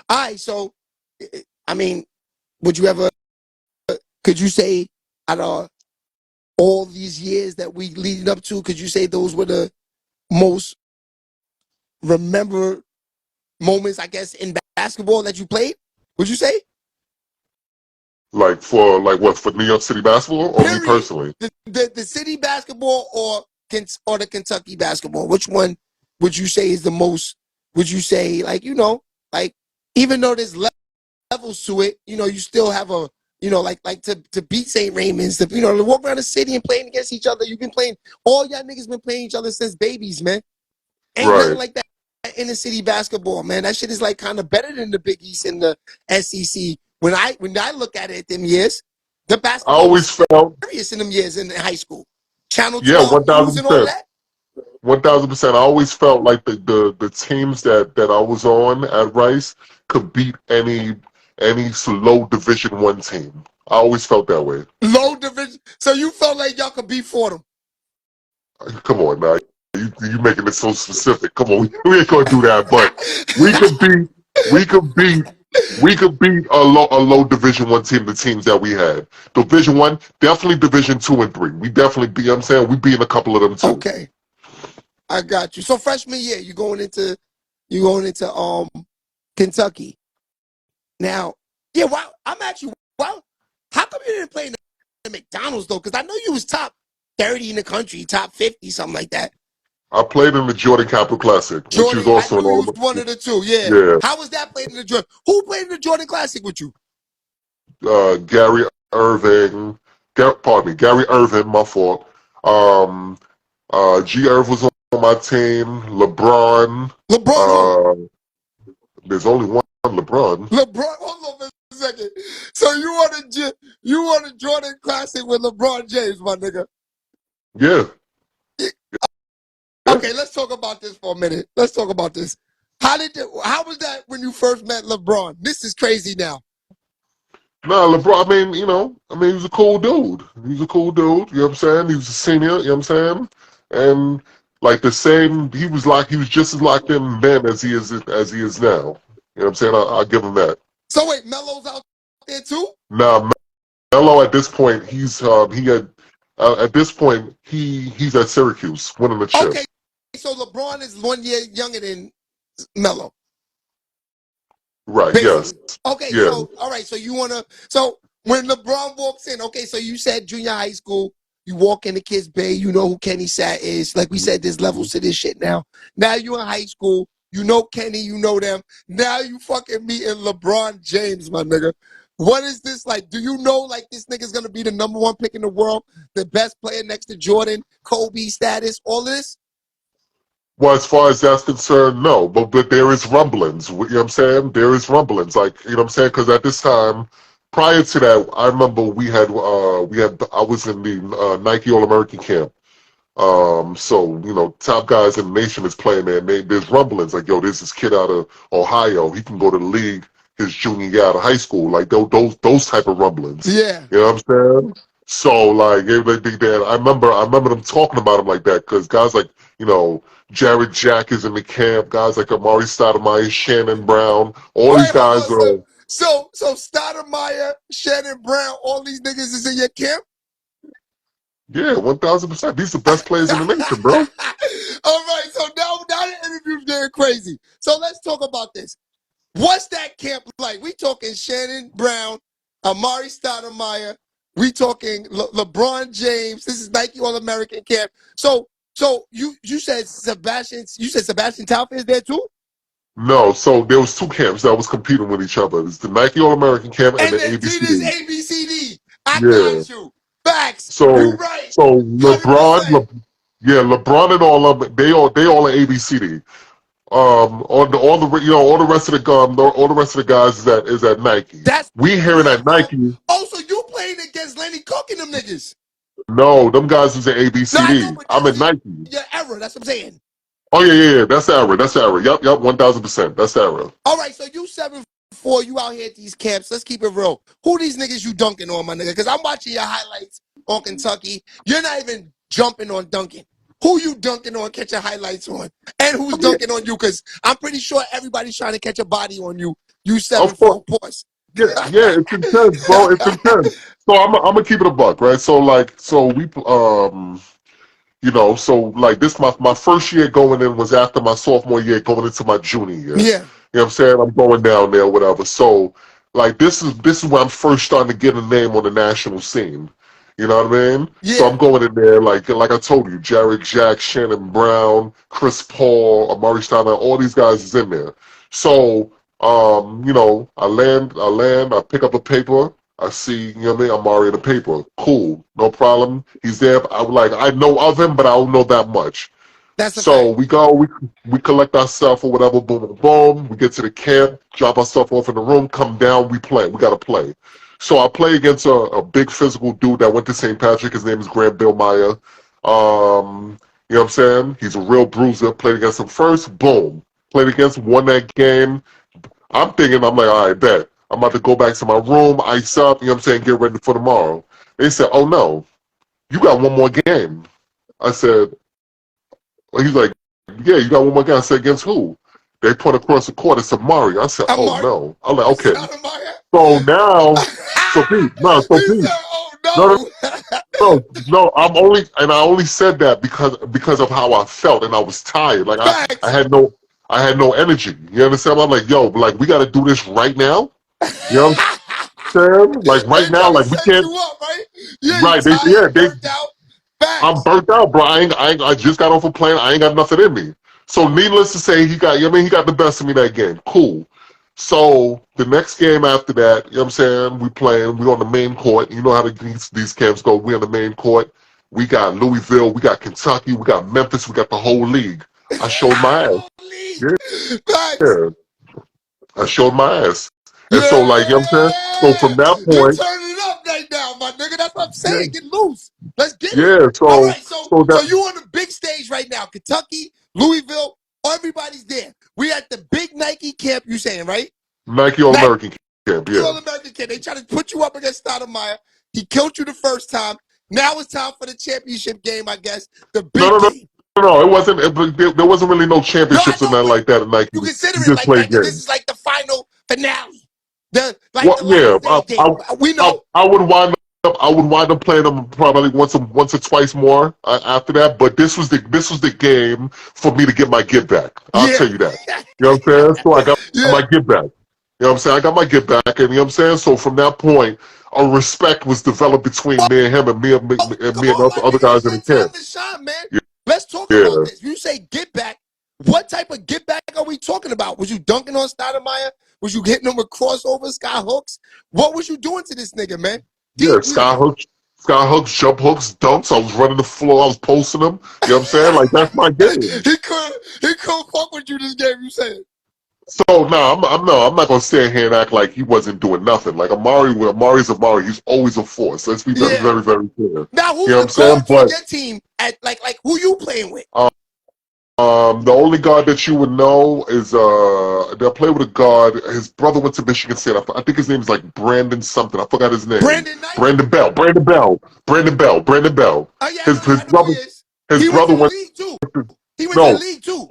All right, so I mean, would you ever? Could you say out of all these years that we leading up to, could you say those were the most remember moments, I guess, in basketball that you played? Would you say? Like for for New York City basketball or me Period. personally? The city basketball or the Kentucky basketball? Which one would you say is the most? Would you say like even though there's levels to it, you still have a like to beat St. Raymond's, to walk around the city and playing against each other. You've been playing all y'all niggas been playing each other since babies, man. Ain't nothing Right. like that in the city basketball, man. That shit is like kind of better than the Big East and the SEC. When I look at it, them years, the I basketball was always felt, serious in them years in high school. Channel yeah, 12 one news thousand and all percent. that. 1000%. I always felt like the teams that I was on at Rice could beat any low Division One team. I always felt that way. Low division. So you felt like y'all could beat Fordham. Come on now, you making it so specific. Come on, we ain't gonna do that. But we could beat we could beat we could beat a low Division One team. The teams that we had, Division One, definitely Division Two and Three. We definitely beat. I'm saying we beat a couple of them too. Okay, I got you. So freshman year, you going into Kentucky. Now, yeah. Wow, I'm actually wow. How come you didn't play in the McDonald's though? Because I know you was top 30 in the country, top 50, something like that. I played in the Jordan Capital Classic, which is Jordan, I also knew an you all. was one of the two. Yeah. Yeah, How was that playing in the Jordan? Who played in the Jordan Classic with you? Gary Irving. Pardon me, Gary Irving. My fault. G. Irv was on my team. LeBron. LeBron who? There's only one LeBron. LeBron. Hold on a second. So you want a Jordan Classic with LeBron James, my nigga? Yeah. Okay, let's talk about this for a minute. Let's talk about this. How was that when you first met LeBron? This is crazy now. Nah, LeBron, he was a cool dude. He was a cool dude, you know what I'm saying? He was a senior, you know what I'm saying? And like he was just as locked in then as he is now. You know what I'm saying? I'll give him that. So wait, Melo's out there too? Nah, Melo at this point, he's at Syracuse winning the chip. Okay, so LeBron is 1 year younger than Melo. Right, Basically. yes. Okay, Yeah. so all right, so when LeBron walks in, okay, so you said junior high school, you walk in the kids' bay, you know who Kenny Sat is. Like we said, there's levels to this shit now. Now you in high school, you know Kenny, you know them. Now you fucking meeting LeBron James, my nigga. What is this like? Do you know like this nigga's gonna be the #1 pick in the world, the best player next to Jordan, Kobe status, all this? Well, as far as that's concerned, no. But there is rumblings. You know what I'm saying? There is rumblings. Like, you know what I'm saying? Because at this time, prior to that, I remember I was in the Nike All-American camp. So, top guys in the nation is playing there. And there's rumblings like, yo, there's this kid out of Ohio. He can go to the league his junior year out of high school. Like, those type of rumblings. Yeah. You know what I'm saying? So, like, I remember them talking about him like that because guys like, Jared Jack is in the camp. Guys like Amari Stoudemire, Shannon Brown, all these guys are. So Stoudemire, Shannon Brown, all these niggas is in your camp? Yeah, 1000%. These are the best players in the nation, bro. All right, so now the interview's getting crazy. So let's talk about this. What's that camp like? We talking Shannon Brown, Amari Stoudemire. We talking LeBron James. This is Nike All-American camp. So you said Sebastian Tauffe is there too? No, so there was two camps that was competing with each other. It's the Nike All-American camp and the Adidas ABCD. ABCD. I got you. Facts. So You're right. so 100%. LeBron and all of them, they all are ABCD. All the rest of the guys is at Nike. We hearing at Nike. Oh, so you playing against Lenny Cook and them niggas? No, them guys is at ABCD. No, I'm at Nike. Your error, that's what I'm saying. Oh yeah, that's the error. Yup, 1000%. That's the error. All right, so you 7'4", you out here at these camps. Let's keep it real. Who these niggas you dunking on, my nigga? Because I'm watching your highlights on Kentucky. You're not even jumping on dunking. Who you dunking on, catching highlights on? And who's dunking on you? Because I'm pretty sure everybody's trying to catch a body on you. You 7'4" pause. Yeah, it's intense, bro. It's intense. So I'm gonna keep it a buck, right? So this my first year going in was after my sophomore year going into my junior year. Yeah. You know what I'm saying? I'm going down there, whatever. So like this is when I'm first starting to get a name on the national scene. You know what I mean? Yeah. So I'm going in there like I told you, Jared Jack, Shannon Brown, Chris Paul, Amari Stoudemire, all these guys is in there. So I land, I pick up a paper, I see, Amari in the paper. Cool, no problem. He's there. I know of him, but I don't know that much. So we go, we collect our stuff or whatever, boom, boom, boom. We get to the camp, drop our stuff off in the room, come down, we play. We got to play. So I play against a big physical dude that went to St. Patrick. His name is Grant Billmeyer. You know what I'm saying? He's a real bruiser. Played against him first, boom. Played against, won that game. I'm thinking, I'm like, all right, bet. I'm about to go back to my room, ice up, you know what I'm saying, get ready for tomorrow. They said, oh no, you got one more game. I said, well, he's like, yeah, you got one more game. I said, against who? They put across the court, it's Amari. I said, oh Amari. no. I'm like, It's okay. not Amari. So now, so Pete, no, so He Pete, said, oh no, no. no, I only said that because of how I felt, and I was tired. Like I Facts. had no energy. You understand? I'm like, yo, like we got to do this right now. You know what I'm saying? Like They right now, trying to like we set can't. you up, right? Yeah, you Right? tired, burnt out. I'm Facts. burnt out, bro. I just got off a plane. I ain't got nothing in me. So needless to say, he got. I mean, he got the best of me that game. Cool. So the next game after that, you know what I'm saying? We playing. We on the main court. You know how these camps go. We on the main court. We got Louisville. We got Kentucky. We got Memphis. We got the whole league. I showed my ass. Holy. Yeah. Facts. Yeah. I showed my ass. And so, like, you know what I'm saying? So Yeah. from that You point, turning it up right now, my nigga. That's what I'm yeah, saying. Get loose. Let's get it. yeah. All right, so So that you on the big stage right now. Kentucky, Louisville, everybody's there. We at the big Nike camp, you saying, right? Nike All American camp, Nike yeah. All-American camp. They try to put you up against Stoudemire. He killed you the first time. Now it's time for the championship game, I guess. The No, big no, no, game. no. It wasn't. There wasn't really no No, I championships or know, nothing but like that at Nike. you consider We it just like played that. This games. is like the final finale. The What? Yeah. last day game. We know. I would wind up. I would wind up playing them probably once or twice more after that. But this was the game for me to get my get back. I'll Yeah. tell you that. You know what I'm saying? So I got Yeah. my get back. You know what I'm saying? I got my get back, and you know what I'm saying. So from that point, a respect was developed between me and him, and Come me and on, my other nigga. guys It's in your the time camp. to shine, man. Yeah. Let's talk about Yeah. this. You say get back. What type of get back are we talking about? Was you dunking on Stoudemire? Was you hitting him with crossovers, sky hooks? What was you doing to this nigga, man? Yeah, sky hooks, jump hooks, dunks. I was running the floor. I was posting them. You know what I'm saying? Like that's my game. he couldn't fuck with you this game. You saying? So no, I'm not gonna stand here and act like he wasn't doing nothing. Like Amari's Amari. He's always a force. Let's be very, Yeah. very, very clear. Now, You who's know what the I'm saying? guards on But your team? At like who you playing with? the only guard that you would know is they'll play with a guard. His brother went to Michigan State. I think his name is like Brandon something. I forgot his name. Brandon Knight? Brandon Bell. Brandon Bell. Brandon Bell. Brandon Bell. Oh yeah, His I know who he is. his He went brother to the went. league too. He went to the No, league too.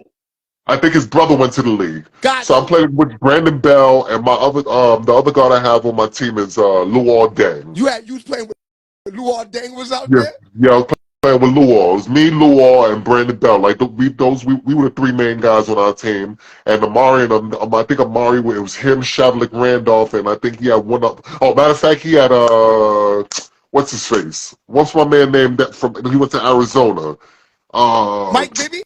I think his brother went to the league. Got So I'm you. playing with Brandon Bell, and my other the other guard I have on my team is Luol Deng. You was playing with Luol Deng was out Yeah, there? yeah, I was playing with Luol. It was me, Luol, and Brandon Bell. Like we were the three main guys on our team. And Amari and I think Amari, it was him, Shavlik Randolph, and I think he had one up. Oh, matter of fact, he had what's his face? What's my man named that from? He went to Arizona. Mike Bibby?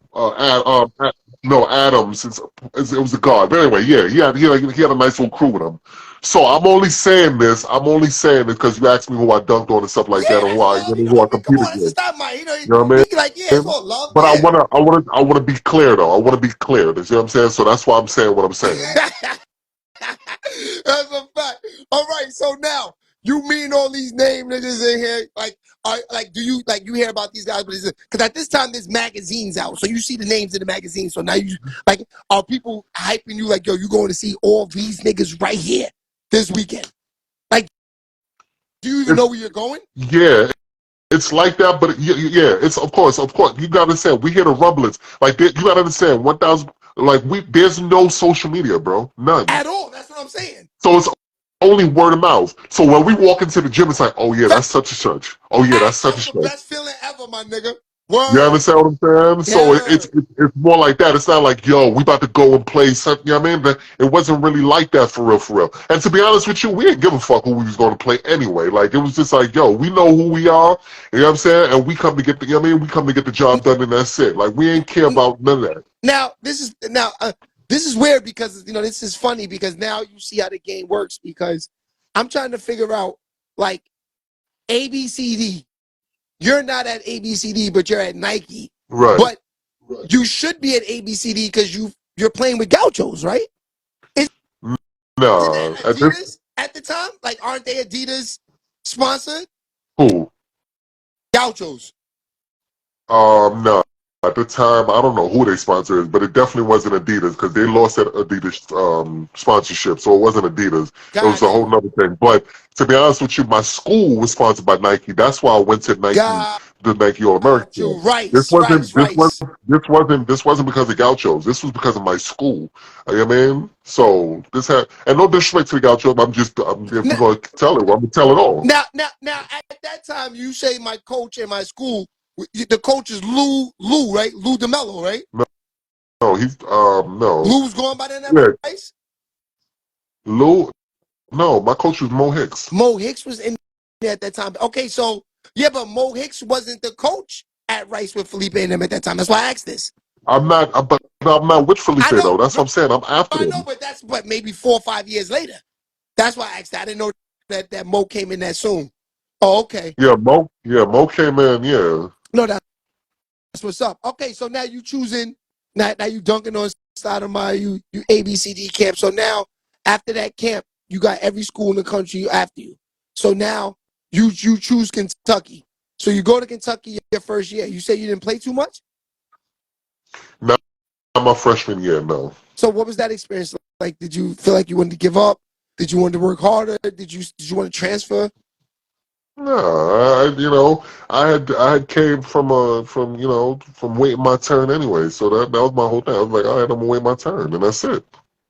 No, Adams. It was a guard. But anyway, yeah, he had a nice little crew with him. So I'm only saying this because you asked me who I dunked on and stuff like Yeah, that, and that's love. You who I know, come competed on, this is with. not my. You know, You know what I he like, yeah, it's mean? all love. But Yeah. I wanna be clear though. I wanna be clear. You know what I'm saying? So that's why I'm saying what I'm saying. That's a fact. All right, so now you mean all these name niggas in here, like do you like you hear about these guys? But because at this time there's magazines out, so you see the names in the magazine. So now you like are people hyping you like yo, you going to see all these niggas right here this weekend? Like, do you even know where you're going? Yeah, it's like that, but yeah, it's of course. You gotta understand. We hear the rumblings. Like you gotta understand. 1,000. Like there's no social media, bro. None. At all. That's what I'm saying. So it's only word of mouth. So when we walk into the gym, it's like, oh yeah, that's such and such. Oh yeah, that's such and That's the such. best feeling ever, my nigga. You Word. understand what I'm saying? So Yeah. it's more like that. It's not like, yo, we about to go and play something. You know what I mean? But it wasn't really like that for real, for real. And to be honest with you, we didn't give a fuck who we was going to play anyway. Like, it was just like, yo, we know who we are. You know what I'm saying? And we come to get the, you know what I mean? We come to get the job done and that's it. Like, we ain't care about none of that. Now this is weird because you know this is funny because now you see how the game works because I'm trying to figure out like ABCD. You're not at ABCD, but you're at Nike. Right. But you should be at ABCD because you're playing with Gauchos, right? No. Adidas at the time? Like, aren't they Adidas sponsored? Who? Gauchos. No. At the time, I don't know who their sponsor is, but it definitely wasn't Adidas because they lost that Adidas sponsorship, so it wasn't Adidas. It was a Got whole you. nother thing. But to be honest with you, my school was sponsored by Nike. That's why I went to Nike, Got the Nike All you. American. This Rice, wasn't rice, this was rice. this wasn't because of Gauchos. This was because of my school. You know what I mean? So this had, and no disrespect to the Gauchos. If Now, you're gonna tell it, well, I'm gonna tell it all. now, at that time, you say my coach in my school, the coach is Lou, right? Lou DeMello, right? No, no, he's no, Lou was going by that yeah, Rice. Lou. No, my coach was Mo Hicks. Mo Hicks was in there at that time. Okay, so yeah, but Mo Hicks wasn't the coach at Rice with Felipe and them at that time. That's why I asked this. But I'm not with Felipe I know, though. That's what I'm saying. I'm after I know, them. but that's what maybe 4 or 5 years later. That's why I asked that. I didn't know that Mo came in that soon. Oh, okay. Mo came in. Yeah, No, that's what's up. Okay, so now you choosing now you dunking on side of my you ABCD camp. So now after that camp, you got every school in the country after you. So now you choose Kentucky. So you go to Kentucky your first year. You say you didn't play too much. not my freshman year. No, So what was that experience like? Did you feel like you wanted to give up? Did you want to work harder? Did you want to transfer? no. I had came from waiting my turn anyway. So that was my whole thing. I was like, all right, I'm gonna wait my turn, and that's it.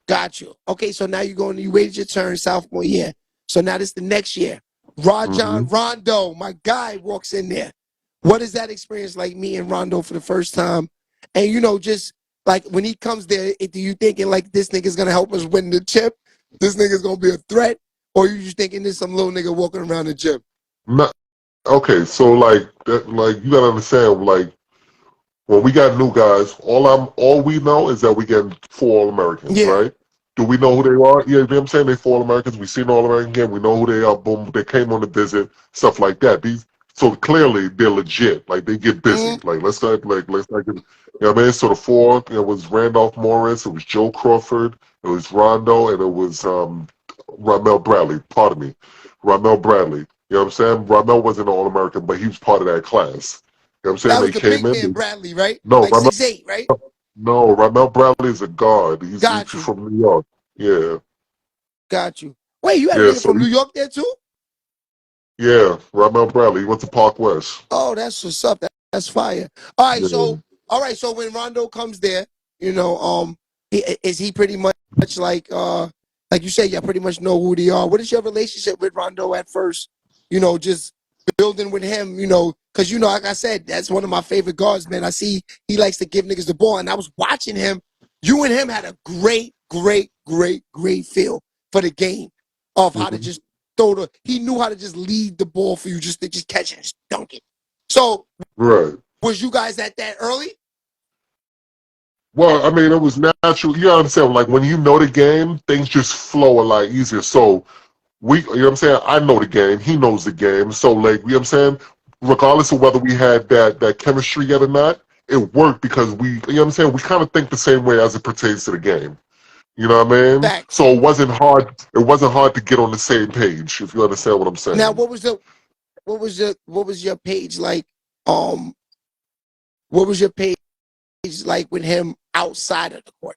Got you. Okay, so now you waited your turn sophomore year. So now this the next year. Hmm. Rondo, my guy, walks in there. What is that experience like, me and Rondo for the first time? And just like when he comes there, do you thinking like this nigga's gonna help us win the chip? This nigga's gonna be a threat? Or you just thinking there's some little nigga walking around the gym? Not okay. So like you gotta understand, like when we got new guys, all we know is that we get 4 All-Americans, Yeah. right? Do we know who they are? Yeah, you know what I'm saying? They 4 All-Americans. We seen All-American game. We know who they are. Boom, they came on the visit, stuff like that. So clearly they're legit. Like they get busy. Mm, Like let's not get, you know what I mean? So the four, it was Randolph Morris, it was Joe Crawford, it was Rondo, and it was Ramel Bradley. Pardon me, Ramel Bradley. You know what I'm saying? Ramel wasn't an All-American, but he was part of that class. You know what I'm saying? that was They the came big in. man Bradley, right? No, Like Ramel 6'8", right? no, Ramel Bradley is a guard. He's Got you. from New York. Yeah. Got you. Wait, you had a Yeah, nigga so from New York there too? yeah, Ramel Bradley. He went to Park West. Oh, that's what's up. That's fire. All right, Yeah. so when Rondo comes there, is he pretty much like you say, you pretty much know who they are. What is your relationship with Rondo at first? Just building with him, because like I said, that's one of my favorite guards, man. I see he likes to give niggas the ball, and I was watching him. You and him had a great, great, great, great feel for the game of how to Hmm. just he knew how to just lead the ball for you, just to just catch it and just dunk it. So Right. was you guys at that early? Well, I mean, it was natural. You know what I'm saying? Like when you know the game, things just flow a lot easier. So you know what I'm saying? I know the game. He knows the game. So like, you know what I'm saying? Regardless of whether we had that chemistry yet or not, it worked because you know what I'm saying? We kind of think the same way as it pertains to the game. You know what I mean? Facts. So it wasn't hard. It wasn't hard to get on the same page. If you understand what I'm Now, saying. what was your page like? Um, what was your page like with him outside of the court?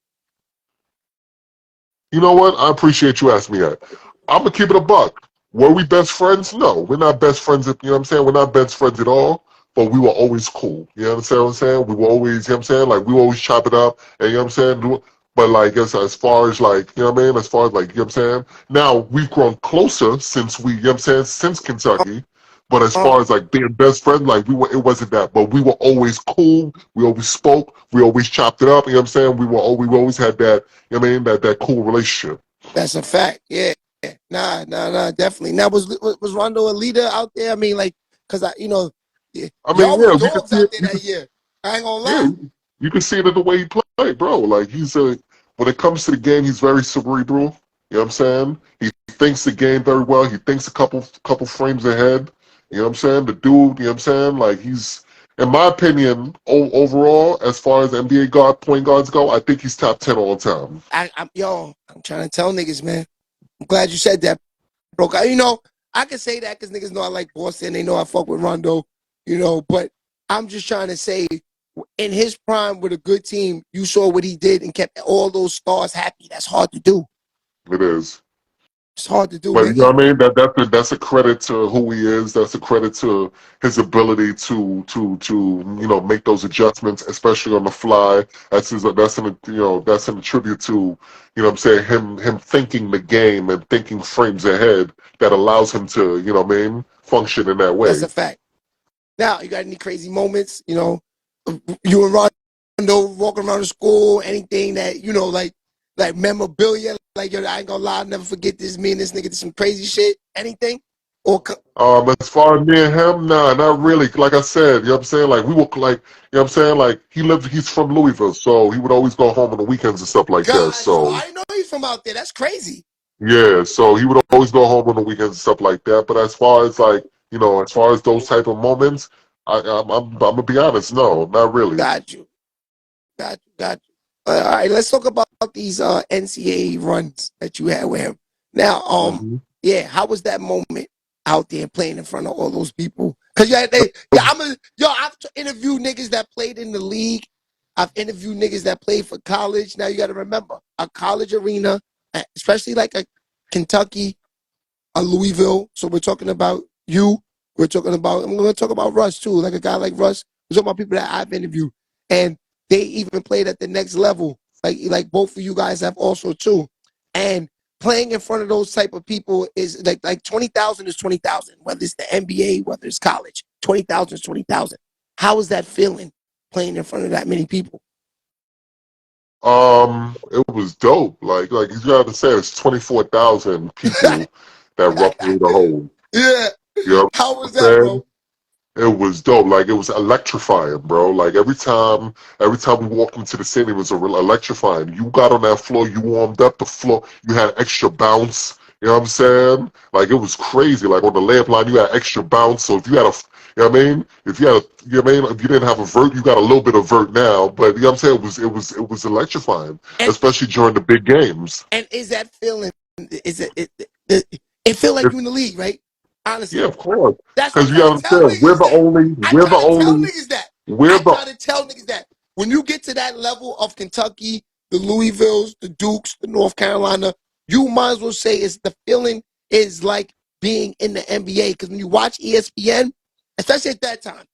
You know what? I appreciate you asking me that. I'm gonna keep it a buck. Were we best friends? No, we're not best friends. You know what I'm saying? We're not best friends at all. But we were always cool. You understand what I'm saying? We were always, you know what I'm saying? Like we were always chop it up, and you know what I'm saying? But like as far as like, you know what I mean? As far as like, you know what I'm saying? Now we've grown closer since you know what I'm saying, since Kentucky. But as Uh, far as like being best friends, like it wasn't that. But we were always cool. We always spoke. We always chopped it up. You know what I'm saying? We always had that. You know what I mean? That cool relationship. that's a fact. Yeah. Nah, definitely. Now, was Rondo a leader out there? I mean, like, cause I mean, y'all was yeah, we can dogs see out it. there that year. I ain't gonna Yeah, lie. you can see it in the way he played, bro. Like when it comes to the game, he's very cerebral. You know what I'm saying? He thinks the game very well. He thinks a couple frames ahead. You know what I'm saying? The dude, you know what I'm saying? Like in my opinion, overall, as far as NBA point guards go, I think he's top 10 all time. I'm trying to tell niggas, man. I'm glad you said that, bro. I can say that because niggas know I like Boston. They know I fuck with Rondo, but I'm just trying to say, in his prime with a good team, you saw what he did and kept all those stars happy. That's hard to do. It is. It's hard to do, But you man. know what I mean? That's a credit to who he is. That's a credit to his ability to make those adjustments, especially on the fly. That's a tribute to what I'm saying, him thinking the game and thinking frames ahead that allows him to function in that That's way. a fact. Now, you got any crazy moments? You and Rondo walking around the school, anything that like memorabilia, like yo, I ain't gonna lie, I'll never forget this. Me and this nigga did some crazy shit. Anything? Or As far as me and him, nah, not really. Like I said, you know what I'm saying? Like we were like, you know what I'm saying? Like he's from Louisville, so he would always go home on the weekends and stuff like that. got you. So I didn't know he's from out there. That's crazy. yeah, so he would always go home on the weekends and stuff like that. But as far as like, as far as those type of moments, I'm gonna be honest, no, not really. Got you. Got you. All right, let's talk about these NCAA runs that you had with him. Now, Hmm. yeah, how was that moment out there playing in front of all those people? Cause I've interviewed niggas that played in the league. I've interviewed niggas that played for college. Now you got to remember a college arena, especially like a Kentucky, a Louisville. So we're talking about you. I'm going to talk about Russ too. Like a guy like Russ. We're talking about people that I've interviewed, and they even played at the next level. Like both of you guys have also too. And playing in front of those type of people is like 20,000 is 20,000. Whether it's the NBA, whether it's college, 20,000 is 20,000. How is that feeling playing in front of that many people? It was dope. Like you gotta say, it's 24,000 people that roughly the whole. Yeah. You know How what was I'm that, saying? bro? It was dope. Like it was electrifying, bro. Like every time we walked into the stadium, it was electrifying. You got on that floor, you warmed up the floor, you had extra bounce. You know what I'm saying? Like it was crazy. Like on the layup line, you had extra bounce. So if you had you know what I mean? If you had you know what I mean? If you didn't have a vert, you got a little bit of vert now. But you know what I'm saying? It was electrifying, And especially during the big games. and is that feeling? Is it feel like It, you in the league, right? yeah, Honestly, of course. that's what I'm Because you trying to gotta tell understand, niggas that. I we're the try to tell only, niggas that. we're I the try to tell niggas that when you get to that level of Kentucky, the Louisvilles, the Dukes, the North Carolina, you might as well say it's the feeling is like being in the NBA. Because when you watch ESPN, especially at that time,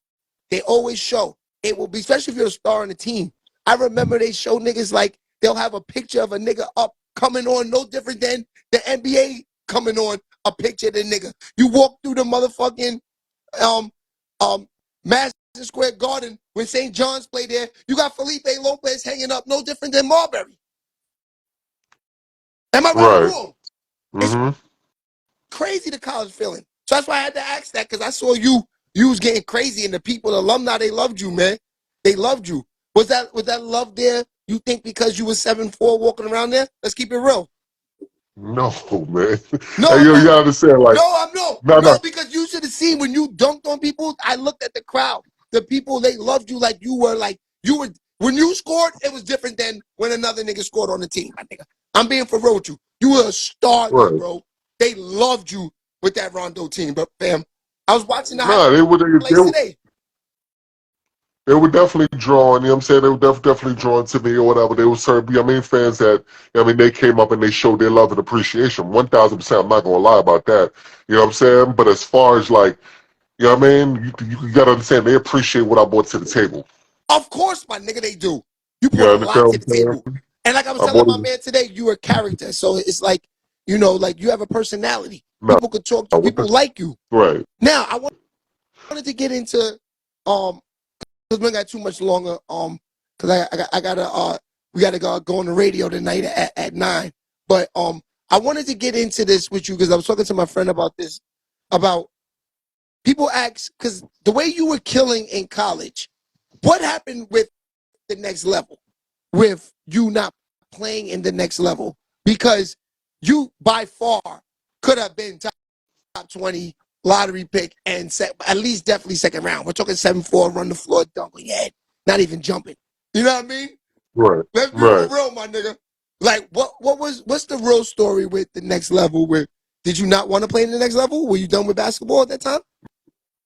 they always show it will be, especially if you're a star on the team. I remember they show niggas like they'll have a picture of a nigga up coming on, no different than the NBA coming on a picture of the nigga. You walk through the motherfucking um Madison Square Garden when St. John's played there. You got Felipe Lopez hanging up, no different than Marbury. Am I right or right. wrong? It's Hmm. crazy the college feeling. So that's why I had to ask that because I saw you was getting crazy and the people, the alumni, they loved you, man. They loved you. Was that love there? You think because you was 7'4" walking around there? Let's keep it real. No, man. No, Hey, I'm you not. gotta understand, like, No, I'm no. no, No, no, because you should have seen when you dunked on people. I looked at the crowd. The people, they loved you like you were when you scored, it was different than when another nigga scored on the team, my nigga. I'm being for real with you. You were a star there, right. bro. They loved you with that Rondo team. But fam, I was watching the No, highlights today. they were definitely drawn, you know what I'm saying? They were definitely drawn to me or whatever. They were certain, fans that, they came up and they showed their love and appreciation. 1,000%, I'm not gonna lie about that. You know what I'm saying? But as far as like, you know what I mean? You gotta understand, they appreciate what I brought to the table. Of course, my nigga, they do. You You brought a lot understand to what the I'm saying? table. And like I was I telling brought my it, man today, you are a character. So it's like, like you have a personality. no, People could talk to I you. want People this, like you. right. Now, I wanted to get into because we ain't got too much longer. Because I gotta we gotta go on the radio tonight at 9. But I wanted to get into this with you because I was talking to my friend about this. About people ask because the way you were killing in college, what happened with the next level? With you not playing in the next level because you by far could have been top 20 lottery pick and at least definitely second round. We're talking 7'4", run the floor, dunk on your head, not even jumping. You know what I mean? Right, Let's be for right. real, my nigga. Like, what's the real story with the next level? Where did you not want to play in the next level? Were you done with basketball at that time?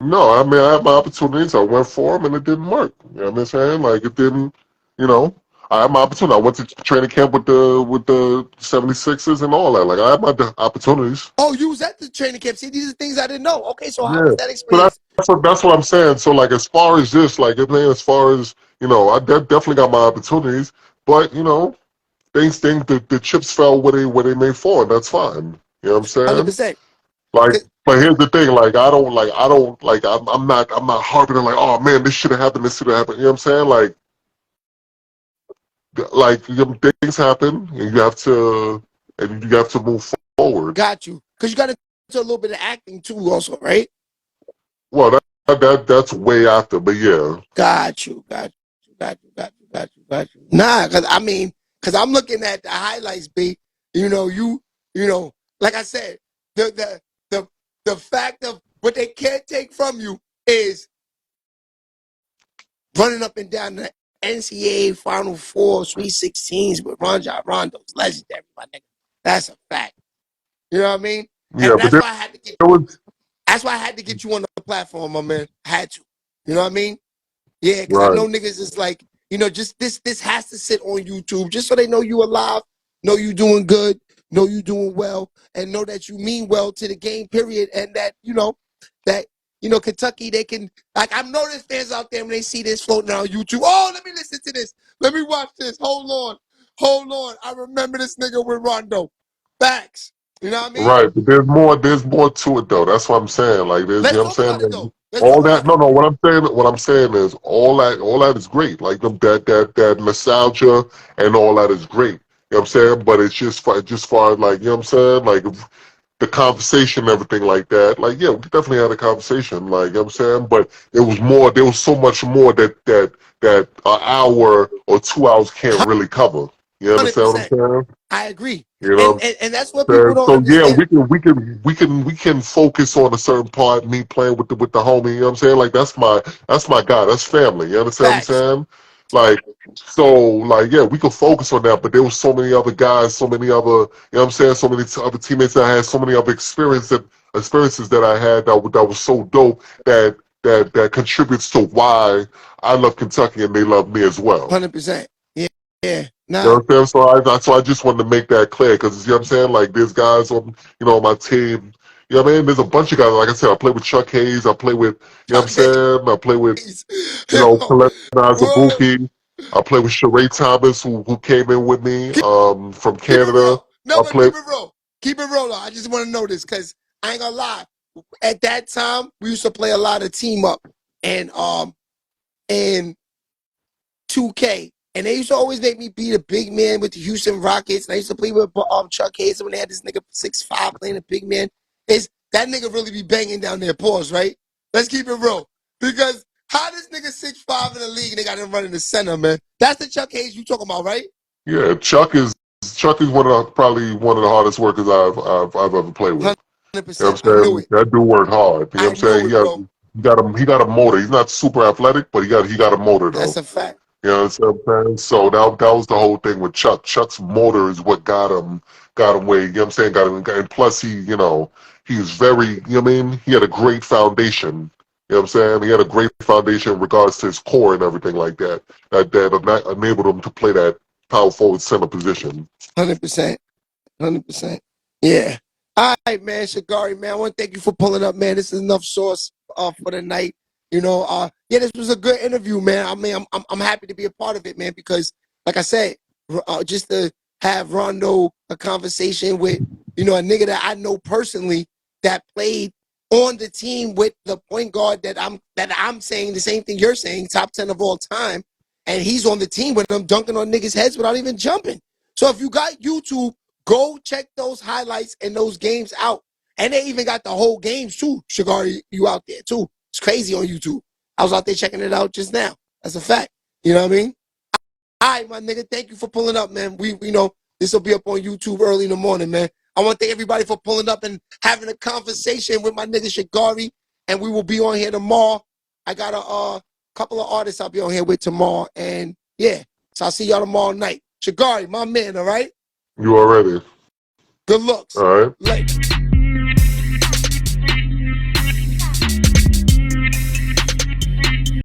No, I mean, I had my opportunities. I went for them, and it didn't work. You know what I'm saying? Like, it didn't, you know. I had my opportunity. I went to training camp with the 76ers and all that. Like, I had my opportunities. Oh, you was at the training camp. See, these are things I didn't know. Okay, so how Yeah. was that So experience? that's what I'm saying. So, like, as far as this, like, I mean, as far as, you know, I definitely got my opportunities. But, you know, things think the chips fell where they may fall, and that's fine. You know what I'm saying? 100%. Like, but here's the thing, like, I don't, like, I'm not harping on, like, oh man, this should have happened, this should have happened. You know what I'm saying? Like, things happen, and you have to move forward. Got you. Because you got into a little bit of acting too, also, right? Well, that's way after, but yeah. Got you. Nah, because I mean, because I'm looking at the highlights, B. You know, like I said, the fact of what they can't take from you is running up and down the NCAA Final Four, Sweet 16s with Rondo's legendary, my nigga. That's a fact. You know what I mean? Yeah, And but that's why I had to get. there was, That's why I had to get you on the platform, my man. I had to. You know what I mean? Yeah, because I right, know niggas is like, just this has to sit on YouTube just so they know you alive, know you doing good, know you doing well, and know that you mean well to the game, period. And that Kentucky, they can, like, I know there's fans out there when they see this floating on YouTube. Oh, let me listen to this. Let me watch this. Hold on. I remember this nigga with Rondo. Facts. You know what I mean? right. But there's more to it though. That's what I'm saying. Like, there's, you Let's know what I'm talk saying? about it Like, though. Let's all talk that, about it. no, what I'm saying is all that is great. Like, that nostalgia and all that is great. You know what I'm saying? But it's just far, like, you know what I'm saying? Like, the conversation and everything like that. Like, yeah, we definitely had a conversation, like, you know what I'm saying? But there was so much more that an hour or 2 hours can't really cover. You understand what I'm 100%. saying? I agree. You And, know and and that's what what people I'm saying? don't So yeah, understand. we can focus on a certain part, me playing with the homie, you know what I'm saying? Like, that's my guy, that's family, you understand what I'm Facts. saying? Like, so, like, yeah, we could focus on that, but there was so many other guys, so many other, you know what I'm saying, so many other teammates that I had, so many other experiences that I had that was so dope that contributes to why I love Kentucky and they love me as well. 100%. Yeah. You know Nah. what I'm saying? So I just wanted to make that clear because, you know what I'm saying? Like, there's guys on, on my team. You know what I mean? There's a bunch of guys. Like I said, I play with Chuck Hayes. I play with, you know what I'm Okay. saying? I play with, Yo, Kalena word. Zabuki. I play with Sheree Thomas, who came in with me from Keep it Canada. real. No, I but play, keep it real. Keep it real, though. I just want to know this because I ain't gonna lie. At that time, we used to play a lot of team up and 2K. And they used to always make me be the big man with the Houston Rockets. And I used to play with Chuck Hayes when they had this nigga 6'5" playing a big man. That nigga really be banging down their paws, right? Let's keep it real. Because how this nigga 6'5" in the league and they got him running the center, man? That's the Chuck Hayes you talking about, right? yeah, Chuck is probably one of the hardest workers I've ever played with. You know 100%. what I I'm knew saying? it. That dude worked hard. You know what I I'm saying? knew it, bro. He got a motor. He's not super athletic, but he got a motor That's though. a fact. You know what I'm saying? So that was the whole thing with Chuck. Chuck's motor is what got him where, you know what I'm saying, and plus he was very, you know what I mean? He had a great foundation. You know what I'm saying? He had a great foundation in regards to his core and everything like that. That enabled him to play that power forward center position. 100%. 100%. Yeah. All right, man. Shagari, man. I want to thank you for pulling up, man. This is enough sauce for the night. Yeah, this was a good interview, man. I mean, I'm happy to be a part of it, man, because like I said, just to have Rondo a conversation with, a nigga that I know personally that played on the team with the point guard that I'm saying the same thing you're saying, top 10 of all time, and he's on the team with them dunking on niggas' heads without even jumping. So if you got YouTube, go check those highlights and those games out. And they even got the whole games too. Shagari, you out there too. It's crazy on YouTube. I was out there checking it out just now. That's a fact. You know what I mean? All right, my nigga. Thank you for pulling up, man. We know this will be up on YouTube early in the morning, man. I want to thank everybody for pulling up and having a conversation with my nigga Shagari. And we will be on here tomorrow. I got a couple of artists I'll be on here with tomorrow. And yeah, so I'll see y'all tomorrow night. Shagari, my man, all right? You already. Good looks. All right. Later.